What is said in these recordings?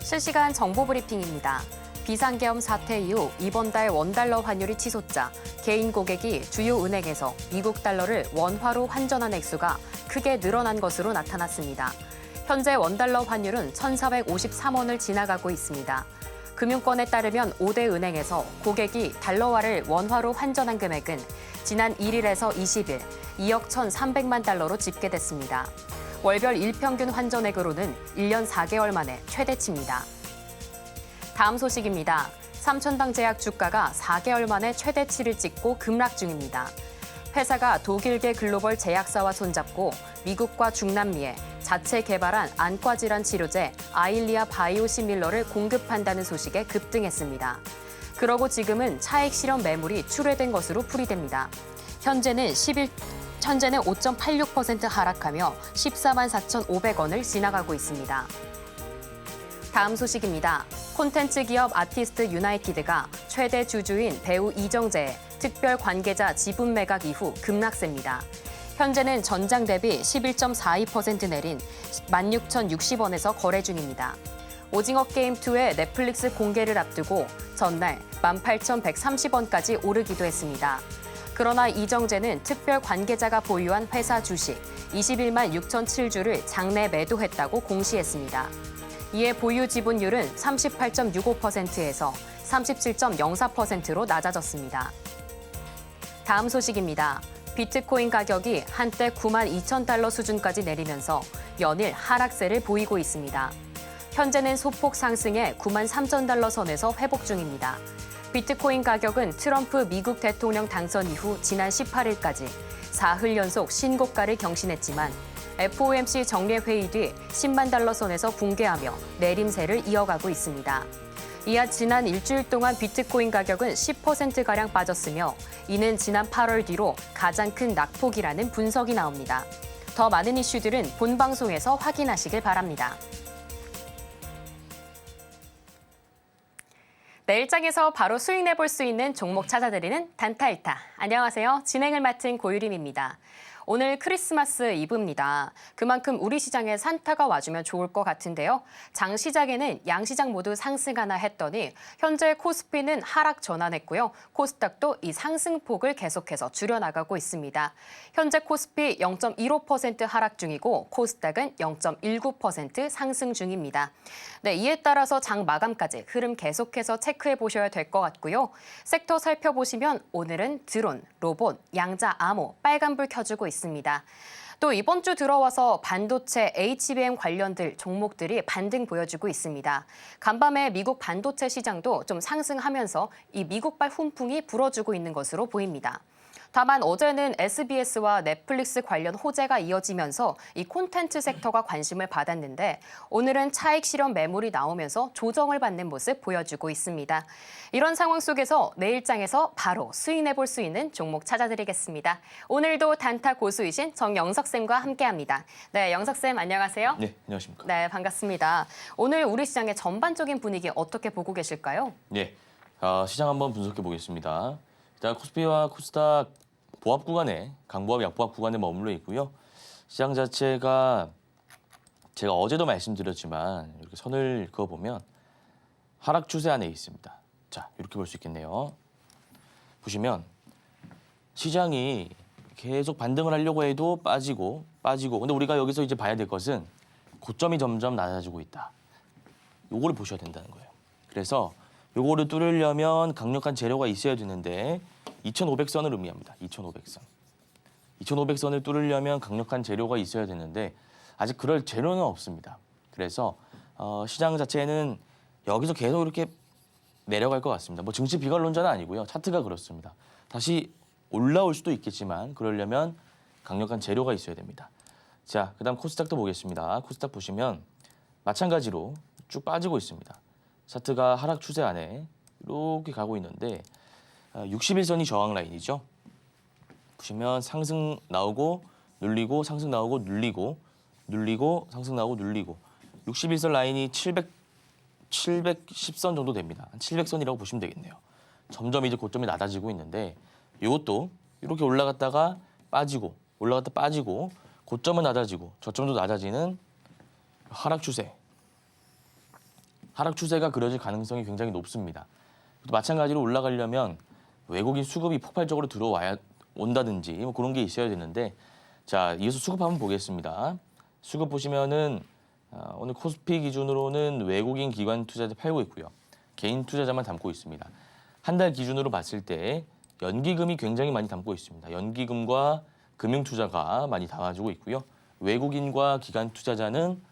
실시간 정보 브리핑입니다. 비상계엄 사태 이후 이번 달 원달러 환율이 치솟자 개인 고객이 주요 은행에서 미국 달러를 원화로 환전한 액수가 크게 늘어난 것으로 나타났습니다. 현재 원달러 환율은 1,453원을 지나가고 있습니다. 금융권에 따르면 5대 은행에서 고객이 달러화를 원화로 환전한 금액은 지난 1일에서 20일 2억 1,300만 달러로 집계됐습니다. 월별 일평균 환전액으로는 1년 4개월 만에 최대치입니다. 다음 소식입니다. 삼천당제약 주가가 4개월 만에 최대치를 찍고 급락 중입니다. 회사가 독일계 글로벌 제약사와 손잡고 미국과 중남미에 자체 개발한 안과 질환 치료제 아일리아 바이오시밀러를 공급한다는 소식에 급등했습니다. 그러고 지금은 차익 실현 매물이 출회된 것으로 풀이됩니다. 현재는 5.86% 하락하며 14만 4,500원을 지나가고 있습니다. 다음 소식입니다. 콘텐츠 기업 아티스트 유나이티드가 최대 주주인 배우 이정재의 특별 관계자 지분 매각 이후 급락세입니다. 현재는 전장 대비 11.42% 내린 16,060원에서 거래 중입니다. 오징어 게임2의 넷플릭스 공개를 앞두고 전날 18,130원까지 오르기도 했습니다. 그러나 이정재는 특별 관계자가 보유한 회사 주식 21만 6,007주를 장내 매도했다고 공시했습니다. 이에 보유 지분율은 38.65%에서 37.04%로 낮아졌습니다. 다음 소식입니다. 비트코인 가격이 한때 9만 2천 달러 수준까지 내리면서 연일 하락세를 보이고 있습니다. 현재는 소폭 상승해 9만 3천 달러 선에서 회복 중입니다. 비트코인 가격은 트럼프 미국 대통령 당선 이후 지난 18일까지 4흘 연속 신고가를 경신했지만 FOMC 정례회의 뒤 10만 달러 선에서 붕괴하며 내림세를 이어가고 있습니다. 이하 지난 일주일 동안 비트코인 가격은 10%가량 빠졌으며 이는 지난 8월 뒤로 가장 큰 낙폭이라는 분석이 나옵니다. 더 많은 이슈들은 본 방송에서 확인하시길 바랍니다. 내일장에서 바로 수익 내볼 수 있는 종목 찾아드리는 단타일타. 안녕하세요. 진행을 맡은 고유림입니다. 오늘 크리스마스 이브입니다. 그만큼 우리 시장에 산타가 와주면 좋을 것 같은데요. 장 시작에는 양시장 모두 상승하나 했더니 현재 코스피는 하락 전환했고요. 코스닥도 이 상승폭을 계속해서 줄여나가고 있습니다. 현재 코스피 0.15% 하락 중이고 코스닥은 0.19% 상승 중입니다. 네, 이에 따라서 장 마감까지 흐름 계속해서 체크해 보셔야 될 것 같고요. 섹터 살펴보시면 오늘은 드론, 로봇, 양자, 암호, 빨간불 켜주고 있습니다. 또 이번 주 들어와서 반도체, HBM 관련들 종목들이 반등 보여주고 있습니다. 간밤에 미국 반도체 시장도 좀 상승하면서 이 미국발 훈풍이 불어주고 있는 것으로 보입니다. 다만 어제는 SBS와 넷플릭스 관련 호재가 이어지면서 이 콘텐츠 섹터가 관심을 받았는데 오늘은 차익 실현 매물이 나오면서 조정을 받는 모습 보여주고 있습니다. 이런 상황 속에서 내일장에서 바로 수익 내볼 수 있는 종목 찾아드리겠습니다. 오늘도 단타 고수이신 정영석쌤과 함께합니다. 네, 영석쌤 안녕하세요. 네, 안녕하십니까. 네, 반갑습니다. 오늘 우리 시장의 전반적인 분위기 어떻게 보고 계실까요? 네, 시장 한번 분석해 보겠습니다. 일단 코스피와 코스닥 보합 구간에 강보합, 약보합 구간에 머물러 있고요. 시장 자체가 제가 어제도 말씀드렸지만 이렇게 선을 그어보면 하락 추세 안에 있습니다. 자, 이렇게 볼 수 있겠네요. 보시면 시장이 계속 반등을 하려고 해도 빠지고. 근데 우리가 여기서 이제 봐야 될 것은 고점이 점점 낮아지고 있다. 요거를 보셔야 된다는 거예요. 그래서 요거를 뚫으려면 강력한 재료가 있어야 되는데 2,500선을 의미합니다. 2,500선. 2,500선을 뚫으려면 강력한 재료가 있어야 되는데 아직 그럴 재료는 없습니다. 그래서 시장 자체는 여기서 계속 이렇게 내려갈 것 같습니다. 뭐 증시 비관론자는 아니고요. 차트가 그렇습니다. 다시 올라올 수도 있겠지만 그러려면 강력한 재료가 있어야 됩니다. 자, 그다음 코스닥도 보겠습니다. 코스닥 보시면 마찬가지로 쭉 빠지고 있습니다. 차트가 하락 추세 안에 이렇게 가고 있는데 61선이 저항 라인이죠. 보시면 상승 나오고 눌리고 상승 나오고 눌리고 상승 나오고 눌리고 61선 라인이 710선 정도 됩니다. 한 700선이라고 보시면 되겠네요. 점점 이제 고점이 낮아지고 있는데 이것도 이렇게 올라갔다가 빠지고 올라갔다 빠지고 고점은 낮아지고 저점도 낮아지는 하락 추세. 하락 추세가 그려질 가능성이 굉장히 높습니다. 또 마찬가지로 올라가려면 외국인 수급이 폭발적으로 들어와야 온다든지 뭐 그런 게 있어야 되는데 자, 이어서 수급 한번 보겠습니다. 수급 보시면은 오늘 코스피 기준으로는 외국인 기관 투자자 팔고 있고요. 개인 투자자만 담고 있습니다. 한 달 기준으로 봤을 때 연기금이 굉장히 많이 담고 있습니다. 연기금과 금융 투자가 많이 담아지고 있고요. 외국인과 기관 투자자는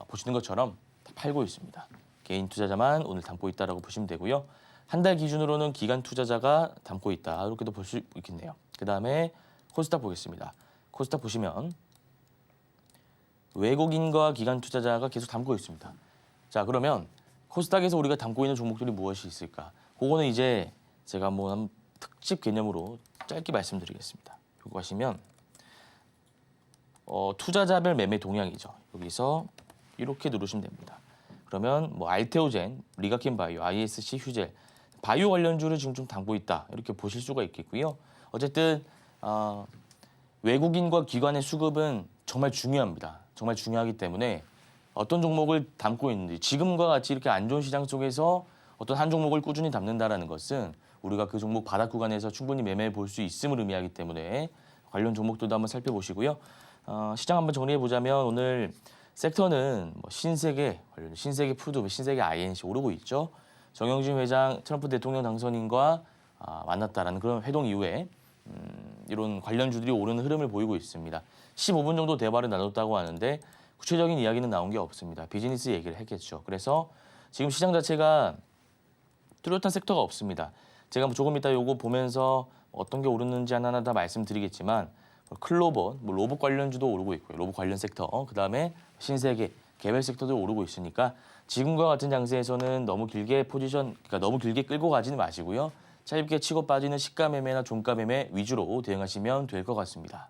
보시는 것처럼 다 팔고 있습니다. 개인 투자자만 오늘 담고 있다라고 보시면 되고요. 한 달 기준으로는 기관 투자자가 담고 있다. 이렇게도 볼 수 있겠네요. 그다음에 코스닥 보겠습니다. 코스닥 보시면 외국인과 기관 투자자가 계속 담고 있습니다. 자, 그러면 코스닥에서 우리가 담고 있는 종목들이 무엇이 있을까? 그거는 이제 제가 한번 특집 개념으로 짧게 말씀드리겠습니다. 여기 가시면 투자자별 매매 동향이죠. 여기서 이렇게 누르시면 됩니다. 그러면 뭐 알테오젠, 리가켄 바이오, ISC 휴젤, 바이오 관련주를 지금 좀 담고 있다. 이렇게 보실 수가 있겠고요. 어쨌든 외국인과 기관의 수급은 정말 중요합니다. 정말 중요하기 때문에 어떤 종목을 담고 있는지 지금과 같이 이렇게 안 좋은 시장 속에서 어떤 한 종목을 꾸준히 담는다라는 것은 우리가 그 종목 바닥 구간에서 충분히 매매해 볼 수 있음을 의미하기 때문에 관련 종목들도 한번 살펴보시고요. 시장 한번 정리해 보자면 오늘 섹터는 뭐 신세계 관련 신세계 푸드, 신세계 INC 오르고 있죠. 정영진 회장 트럼프 대통령 당선인과 만났다라는 그런 회동 이후에 이런 관련주들이 오르는 흐름을 보이고 있습니다. 15분 정도 대화를 나눴다고 하는데 구체적인 이야기는 나온 게 없습니다. 비즈니스 얘기를 했겠죠. 그래서 지금 시장 자체가 뚜렷한 섹터가 없습니다. 제가 조금 이따 요거 보면서 어떤 게 오르는지 하나하나 다 말씀드리겠지만 클로버, 뭐 로봇 관련주도 오르고 있고요. 로봇 관련 섹터, 그다음에 신세계, 개별 섹터도 오르고 있으니까 지금과 같은 장세에서는 너무 길게 그러니까 너무 길게 끌고 가지는 마시고요. 짧게 치고 빠지는 시가 매매나 종가 매매 위주로 대응하시면 될 것 같습니다.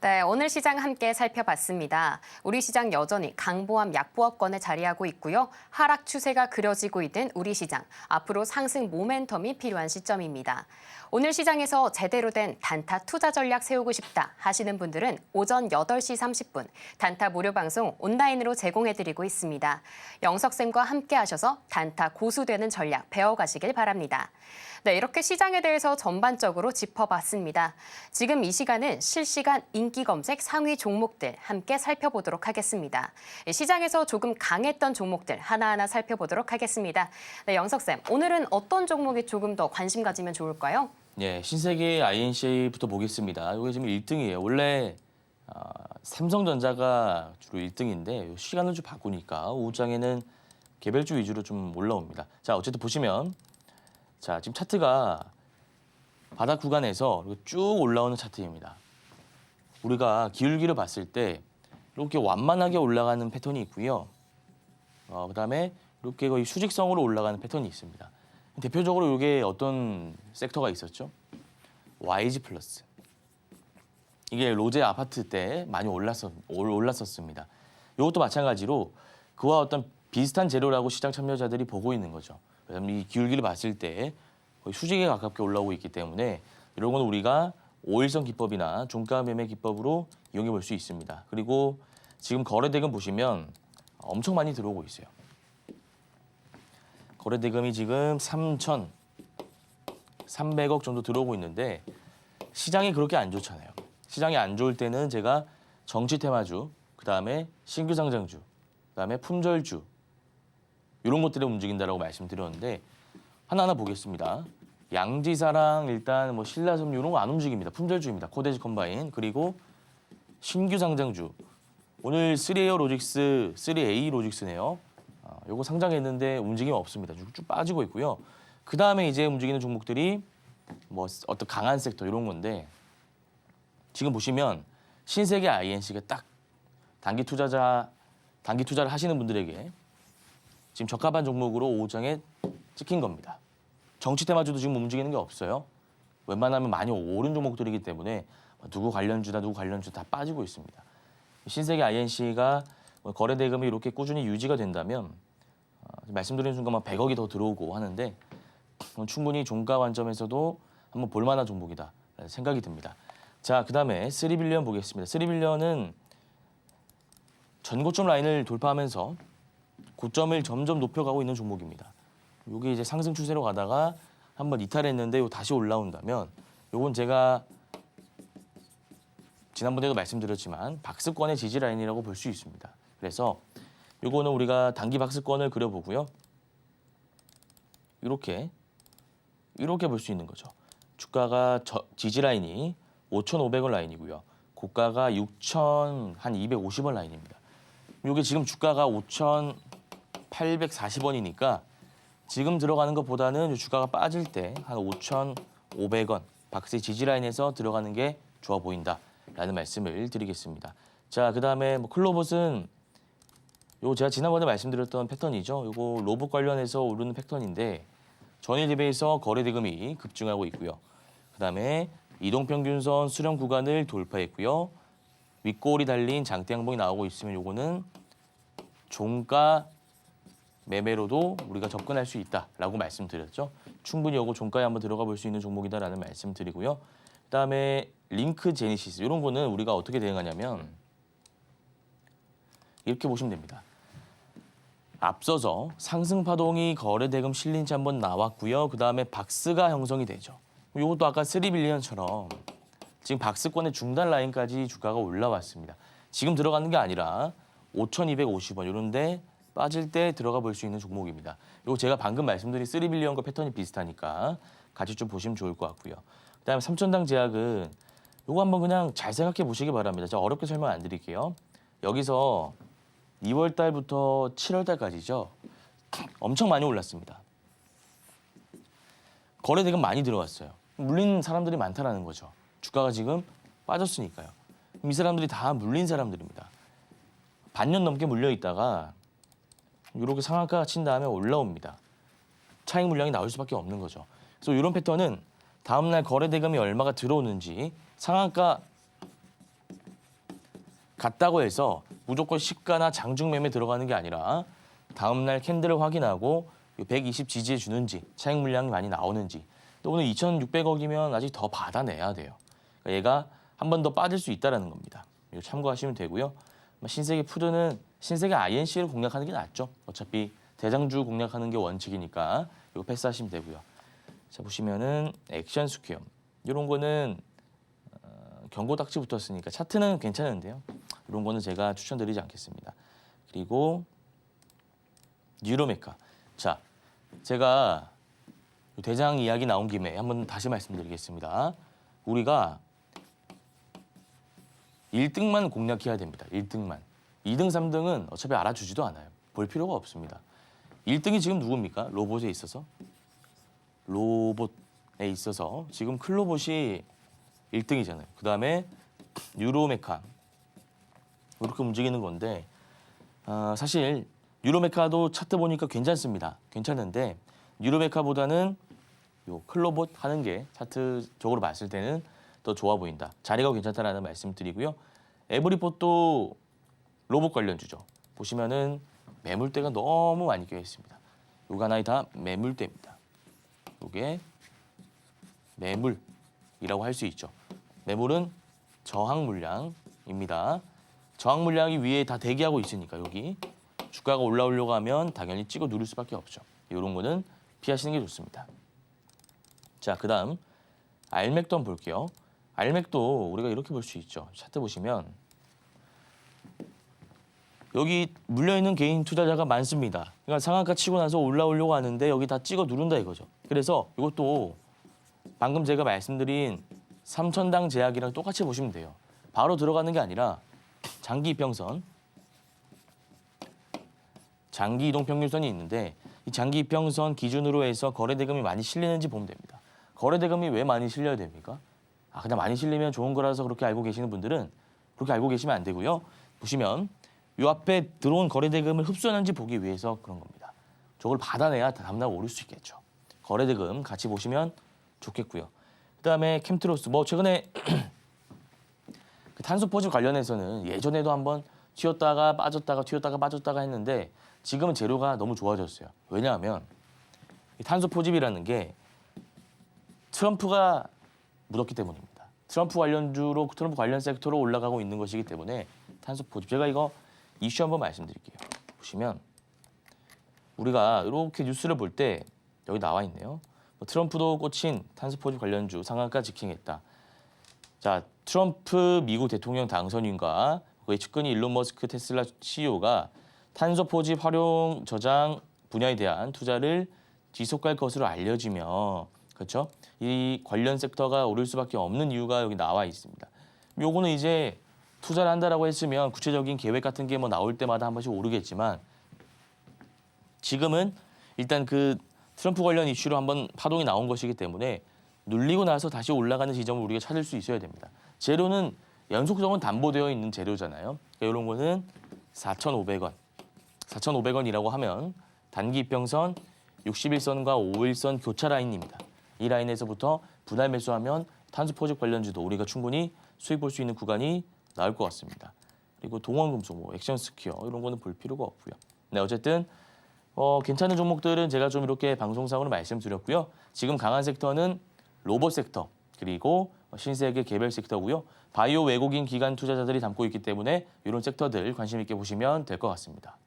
네, 오늘 시장 함께 살펴봤습니다. 우리 시장 여전히 강보합 약보합권에 자리하고 있고요. 하락 추세가 그려지고 있는 우리 시장, 앞으로 상승 모멘텀이 필요한 시점입니다. 오늘 시장에서 제대로 된 단타 투자 전략 세우고 싶다 하시는 분들은 오전 8시 30분 단타 무료 방송 온라인으로 제공해드리고 있습니다. 영석쌤과 함께 하셔서 단타 고수되는 전략 배워가시길 바랍니다. 네, 이렇게 시장에 대해서 전반적으로 짚어봤습니다. 지금 이 시간은 실시간 인기 검색 상위 종목들 함께 살펴보도록 하겠습니다. 시장에서 조금 강했던 종목들 하나하나 살펴보도록 하겠습니다. 네, 영석쌤, 오늘은 어떤 종목에 조금 더 관심 가지면 좋을까요? 예, 신세계 INC부터 보겠습니다. 이게 지금 1등이에요. 원래 삼성전자가 주로 1등인데 시간을 좀 바꾸니까 오후장에는 개별주 위주로 좀 올라옵니다. 자, 어쨌든 보시면 자, 지금 차트가 바닥 구간에서 쭉 올라오는 차트입니다. 우리가 기울기를 봤을 때 이렇게 완만하게 올라가는 패턴이 있고요. 그다음에 이렇게 거의 수직성으로 올라가는 패턴이 있습니다. 대표적으로 이게 어떤 섹터가 있었죠? YG 플러스. 이게 로제 아파트 때 많이 올랐었습니다. 이것도 마찬가지로 그와 어떤 비슷한 재료라고 시장 참여자들이 보고 있는 거죠. 왜냐하면 이 기울기를 봤을 때 거의 수직에 가깝게 올라오고 있기 때문에 이런 건 우리가 5일선 기법이나 종가 매매 기법으로 이용해 볼 수 있습니다. 그리고 지금 거래대금 보시면 엄청 많이 들어오고 있어요. 거래대금이 지금 3,300억 정도 들어오고 있는데 시장이 그렇게 안 좋잖아요. 시장이 안 좋을 때는 제가 정치 테마주, 그다음에 신규 상장주, 그다음에 품절주 이런 것들이 움직인다라고 말씀드렸는데 하나하나 보겠습니다. 양지사랑 일단 뭐 신라섬유 이런 거 안 움직입니다. 품절주입니다. 코데지 컴바인 그리고 신규 상장주 오늘 3A 로직스네요. 요거 상장했는데 움직임이 없습니다. 쭉 빠지고 있고요. 그 다음에 이제 움직이는 종목들이 뭐 어떤 강한 섹터 이런 건데 지금 보시면 신세계 INC가 딱 단기 투자를 하시는 분들에게 지금 적합한 종목으로 오후장에 찍힌 겁니다. 정치 테마주도 지금 움직이는 게 없어요. 웬만하면 많이 오른 종목들이기 때문에 누구 관련주다 다 빠지고 있습니다. 신세계 INC가 거래 대금이 이렇게 꾸준히 유지가 된다면 말씀드리는 순간 100억이 더 들어오고 하는데 충분히 종가 관점에서도 한번 볼만한 종목이다 생각이 듭니다. 자, 그다음에 3빌리언 보겠습니다. 3빌리언은 전고점 라인을 돌파하면서 고점을 점점 높여가고 있는 종목입니다. 이게 이제 상승 추세로 가다가 한번 이탈했는데 요 다시 올라온다면 요건 제가 지난번에도 말씀드렸지만 박스권의 지지 라인이라고 볼 수 있습니다. 그래서 요거는 우리가 단기 박스권을 그려보고요. 이렇게 볼 수 있는 거죠. 주가가 지지 라인이 5,500원 라인이고요. 고가가 6,250원 라인입니다. 이게 지금 주가가 5,840원이니까 지금 들어가는 것보다는 주가가 빠질 때 한 5,500원 박스의 지지 라인에서 들어가는 게 좋아 보인다라는 말씀을 드리겠습니다. 자, 그다음에 클로봇은 요 제가 지난번에 말씀드렸던 패턴이죠. 요거 로봇 관련해서 오르는 패턴인데 전일 대비해서 거래 대금이 급증하고 있고요. 그다음에 이동평균선 수렴 구간을 돌파했고요. 윗골이 달린 장대 양봉이 나오고 있으면 요거는 종가 매매로도 우리가 접근할 수 있다라고 말씀드렸죠. 충분히 요거 종가에 한번 들어가 볼 수 있는 종목이다라는 말씀드리고요. 그다음에 링크 제니시스 이런 거는 우리가 어떻게 대응하냐면 이렇게 보시면 됩니다. 앞서서 상승 파동이 거래 대금 실린지 한번 나왔고요. 그다음에 박스가 형성이 되죠. 이것도 아까 3빌리언처럼 지금 박스권의 중단 라인까지 주가가 올라왔습니다. 지금 들어가는 게 아니라 5,250원 이런데 빠질 때 들어가 볼 수 있는 종목입니다. 이거 제가 방금 말씀드린 3빌리언과 패턴이 비슷하니까 같이 좀 보시면 좋을 것 같고요. 그다음에 3천당 제약은 이거 한번 그냥 잘 생각해 보시기 바랍니다. 제가 어렵게 설명 안 드릴게요. 여기서 2월 달부터 7월 달까지죠. 엄청 많이 올랐습니다. 거래 대금 많이 들어왔어요. 물린 사람들이 많다라는 거죠. 주가가 지금 빠졌으니까요. 이 사람들이 다 물린 사람들입니다. 반년 넘게 물려 있다가 이렇게 상한가가 친 다음에 올라옵니다. 차익 물량이 나올 수밖에 없는 거죠. 그래서 이런 패턴은 다음날 거래 대금이 얼마가 들어오는지 상한가 같다고 해서 무조건 시가나 장중 매매 들어가는 게 아니라 다음날 캔들을 확인하고 120 지지해 주는지 차익 물량이 많이 나오는지 또 오늘 2,600억이면 아직 더 받아내야 돼요. 그러니까 얘가 한 번 더 빠질 수 있다는 겁니다. 이거 참고하시면 되고요. 신세계 푸드는 신세계 INC를 공략하는 게 낫죠. 어차피 대장주 공략하는 게 원칙이니까 이거 패스하시면 되고요. 자, 보시면은 액션 스퀘어 이런 거는 경고 딱지 붙었으니까 차트는 괜찮은데요. 이런 거는 제가 추천드리지 않겠습니다. 그리고 뉴로메카. 자, 제가 대장 이야기 나온 김에 한번 다시 말씀드리겠습니다. 우리가 1등만 공략해야 됩니다. 1등만. 2등, 3등은 어차피 알아주지도 않아요. 볼 필요가 없습니다. 1등이 지금 누굽니까? 로봇에 있어서. 로봇에 있어서 지금 클로봇이 1등이잖아요. 그다음에 뉴로메카. 이렇게 움직이는 건데 사실 뉴로메카도 차트 보니까 괜찮습니다. 괜찮은데 뉴로메카보다는 요 클로봇 하는 게 차트적으로 봤을 때는 더 좋아 보인다. 자리가 괜찮다라는 말씀드리고요. 에브리폿도 로봇 관련주죠. 보시면은 매물대가 너무 많이 껴 있습니다. 요거 하나에 다 매물대입니다. 요게 매물이라고 할 수 있죠. 매물은 저항 물량입니다. 저항 물량이 위에 다 대기하고 있으니까 여기 주가가 올라오려고 하면 당연히 찍어 누를 수밖에 없죠. 이런 거는 피하시는 게 좋습니다. 자, 그다음 알맥도 한번 볼게요. 알맥도 우리가 이렇게 볼 수 있죠. 차트 보시면 여기 물려있는 개인 투자자가 많습니다. 그러니까 상한가 치고 나서 올라오려고 하는데 여기 다 찍어 누른다 이거죠. 그래서 이것도 방금 제가 말씀드린 3천당 제약이랑 똑같이 보시면 돼요. 바로 들어가는 게 아니라 장기 이평선, 장기 이동평균선이 있는데 이 장기 이평선 기준으로 해서 거래 대금이 많이 실리는지 보면 됩니다. 거래 대금이 왜 많이 실려야 됩니까? 그냥 많이 실리면 좋은 거라서 그렇게 알고 계시는 분들은 그렇게 알고 계시면 안 되고요. 보시면 이 앞에 들어온 거래 대금을 흡수하는지 보기 위해서 그런 겁니다. 저걸 받아내야 다음날 오를 수 있겠죠. 거래 대금 같이 보시면 좋겠고요. 그다음에 캠트로스 최근에 그 탄소 포집 관련해서는 예전에도 한번 튀었다가 빠졌다가 튀었다가 빠졌다가 했는데 지금은 재료가 너무 좋아졌어요. 왜냐하면 이 탄소 포집이라는 게 트럼프가 묻었기 때문입니다. 트럼프 관련 섹터로 올라가고 있는 것이기 때문에 탄소 포집. 제가 이거 이슈 한번 말씀드릴게요. 보시면 우리가 이렇게 뉴스를 볼 때 여기 나와 있네요. 트럼프도 꽂힌 탄소 포집 관련주 상한가 직행했다. 자, 트럼프 미국 대통령 당선인과 그의 측근인 일론 머스크 테슬라 CEO가 탄소 포집 활용 저장 분야에 대한 투자를 지속할 것으로 알려지며 그렇죠? 이 관련 섹터가 오를 수밖에 없는 이유가 여기 나와 있습니다. 요거는 이제 투자를 한다라고 했으면 구체적인 계획 같은 게 뭐 나올 때마다 한 번씩 오르겠지만 지금은 일단 그 트럼프 관련 이슈로 한번 파동이 나온 것이기 때문에 눌리고 나서 다시 올라가는 지점을 우리가 찾을 수 있어야 됩니다. 재료는 연속성은 담보되어 있는 재료잖아요. 그러니까 이런 거는 4,500원. 4,500원이라고 하면 단기 이평선 61선과 5일선 교차 라인입니다. 이 라인에서부터 분할 매수하면 탄소 포집 관련주도 우리가 충분히 수익 볼 수 있는 구간이 나올 것 같습니다. 그리고 동원금속, 뭐 액션스퀘어 이런 거는 볼 필요가 없고요. 네, 어쨌든 괜찮은 종목들은 제가 좀 이렇게 방송상으로 말씀드렸고요. 지금 강한 섹터는 로봇 섹터 그리고 신세계 개별 섹터고요. 바이오 외국인 기관 투자자들이 담고 있기 때문에 이런 섹터들 관심 있게 보시면 될 것 같습니다.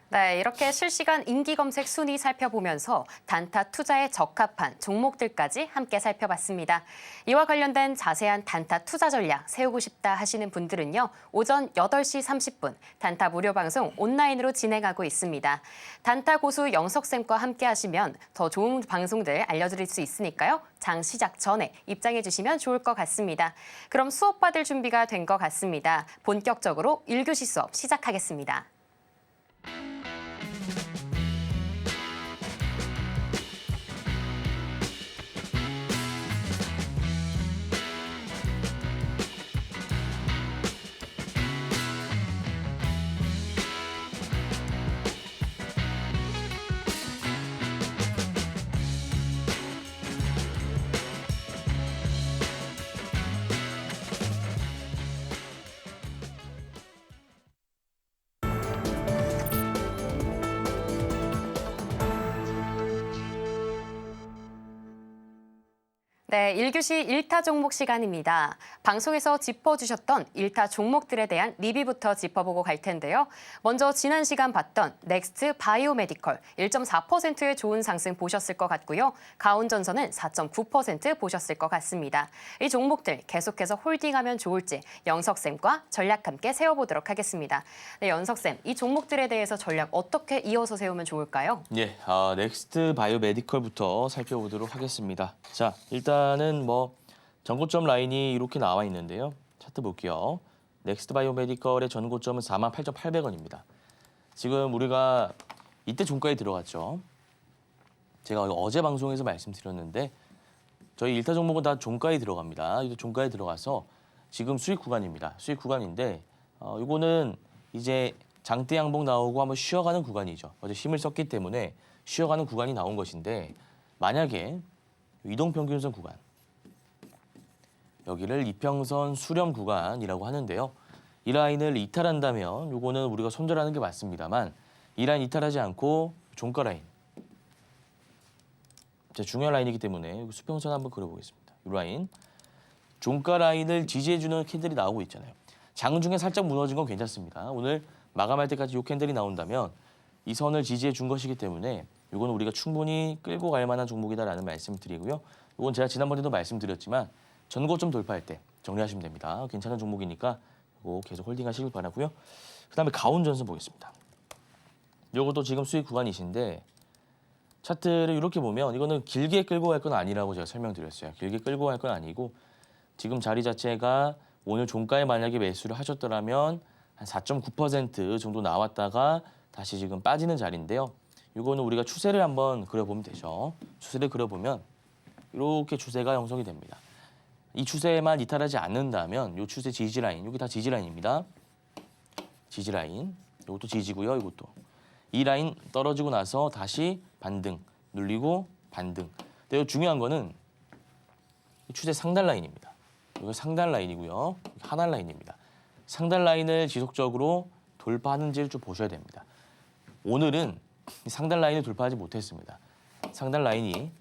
네, 이렇게 실시간 인기 검색 순위 살펴보면서 단타 투자에 적합한 종목들까지 함께 살펴봤습니다. 이와 관련된 자세한 단타 투자 전략 세우고 싶다 하시는 분들은요. 오전 8시 30분 단타 무료 방송 온라인으로 진행하고 있습니다. 단타 고수 영석쌤과 함께 하시면 더 좋은 방송들 알려드릴 수 있으니까요. 장 시작 전에 입장해 주시면 좋을 것 같습니다. 그럼 수업 받을 준비가 된 것 같습니다. 본격적으로 1교시 수업 시작하겠습니다. 네, 1교시 1타 종목 시간입니다. 방송에서 짚어주셨던 1타 종목들에 대한 리뷰부터 짚어보고 갈 텐데요. 먼저 지난 시간 봤던 넥스트 바이오메디컬 1.4%의 좋은 상승 보셨을 것 같고요. 가온전선은 4.9% 보셨을 것 같습니다. 이 종목들 계속해서 홀딩하면 좋을지 영석쌤과 전략 함께 세워보도록 하겠습니다. 네, 영석쌤, 이 종목들에 대해서 전략 어떻게 이어서 세우면 좋을까요? 예, 넥스트 바이오메디컬부터 살펴보도록 하겠습니다. 자, 일단은 전고점 라인이 이렇게 나와 있는데요. 차트 볼게요. 넥스트 바이오메디컬의 전고점은 48,800원입니다. 지금 우리가 이때 종가에 들어갔죠. 제가 어제 방송에서 말씀드렸는데 저희 1타 종목은 다 종가에 들어갑니다. 이거 종가에 들어가서 지금 수익 구간입니다. 수익 구간인데 이거는 이제 장대 양봉 나오고 한번 쉬어가는 구간이죠. 어제 힘을 썼기 때문에 쉬어가는 구간이 나온 것인데 만약에 이동평균선 구간 여기를 이평선 수렴 구간이라고 하는데요. 이 라인을 이탈한다면 이거는 우리가 손절하는 게 맞습니다만 이 라인 이탈하지 않고 종가 라인 중요한 라인이기 때문에 수평선 한번 그려보겠습니다. 이 라인 종가 라인을 지지해주는 캔들이 나오고 있잖아요. 장중에 살짝 무너진 건 괜찮습니다. 오늘 마감할 때까지 이 캔들이 나온다면 이 선을 지지해 준 것이기 때문에 이건 우리가 충분히 끌고 갈 만한 종목이다라는 말씀을 드리고요. 이건 제가 지난번에도 말씀드렸지만 전고점 돌파할 때 정리하시면 됩니다. 괜찮은 종목이니까 이거 계속 홀딩하시길 바라고요. 그다음에 가온전선 보겠습니다. 이것도 지금 수익 구간이신데 차트를 이렇게 보면 이거는 길게 끌고 갈 건 아니라고 제가 설명드렸어요. 길게 끌고 갈 건 아니고 지금 자리 자체가 오늘 종가에 만약에 매수를 하셨더라면 한 4.9% 정도 나왔다가 다시 지금 빠지는 자리인데요. 이거는 우리가 추세를 한번 그려보면 되죠. 추세를 그려보면 이렇게 추세가 형성이 됩니다. 이 추세만 이탈하지 않는다면 이 추세 지지라인, 여기 다 지지라인입니다. 지지라인, 이것도 지지고요. 이것도. 이 라인 떨어지고 나서 다시 반등, 눌리고 반등. 근데 중요한 거는 이 추세 상단 라인입니다. 이거 상단 라인이고요. 하단 라인입니다. 상단 라인을 지속적으로 돌파하는지를 좀 보셔야 됩니다. 오늘은 상단 라인을 돌파하지 못했습니다. 상단 라인이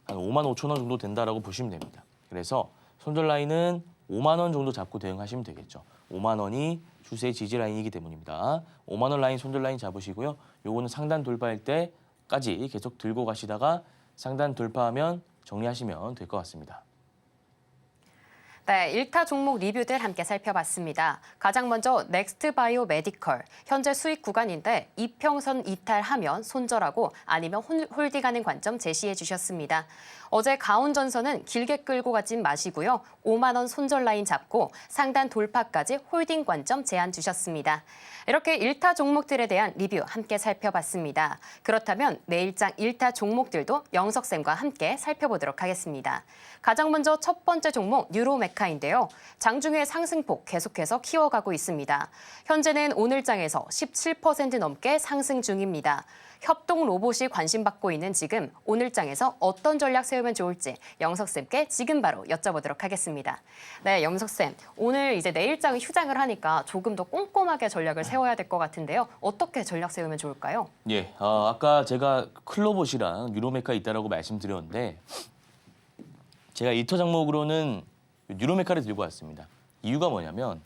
한 55,000원 정도 된다라고 보시면 됩니다. 그래서 손절 라인은 5만 원 정도 잡고 대응하시면 되겠죠. 5만 원이 추세 지지 라인이기 때문입니다. 5만 원 라인 손절 라인 잡으시고요. 요거는 상단 돌파할 때까지 계속 들고 가시다가 상단 돌파하면 정리하시면 될 것 같습니다. 네, 1타 종목 리뷰들 함께 살펴봤습니다. 가장 먼저 넥스트바이오 메디컬. 현재 수익 구간인데 이평선 이탈하면 손절하고 아니면 홀딩하는 관점 제시해 주셨습니다. 어제 가온전선은 길게 끌고 가진 마시고요. 5만 원 손절 라인 잡고 상단 돌파까지 홀딩 관점 제안 주셨습니다. 이렇게 1타 종목들에 대한 리뷰 함께 살펴봤습니다. 그렇다면 내일장 1타 종목들도 영석쌤과 함께 살펴보도록 하겠습니다. 가장 먼저 첫 번째 종목 뉴로메카인데요. 장중에 상승폭 계속해서 키워가고 있습니다. 현재는 오늘장에서 17% 넘게 상승 중입니다. 협동 로봇이 관심받고 있는 지금 오늘장에서 어떤 전략 세우면 좋을지 영석쌤께 지금 바로 여쭤보도록 하겠습니다. 네, 영석쌤. 오늘 이제 내일장은 휴장을 하니까 조금 더 꼼꼼하게 전략을 세워야 될 것 같은데요. 어떻게 전략 세우면 좋을까요? 예, 아까 제가 클로봇이랑 뉴로메카 있다라고 말씀드렸는데 제가 2터 종목으로는 뉴로메카를 들고 왔습니다. 이유가 뭐냐면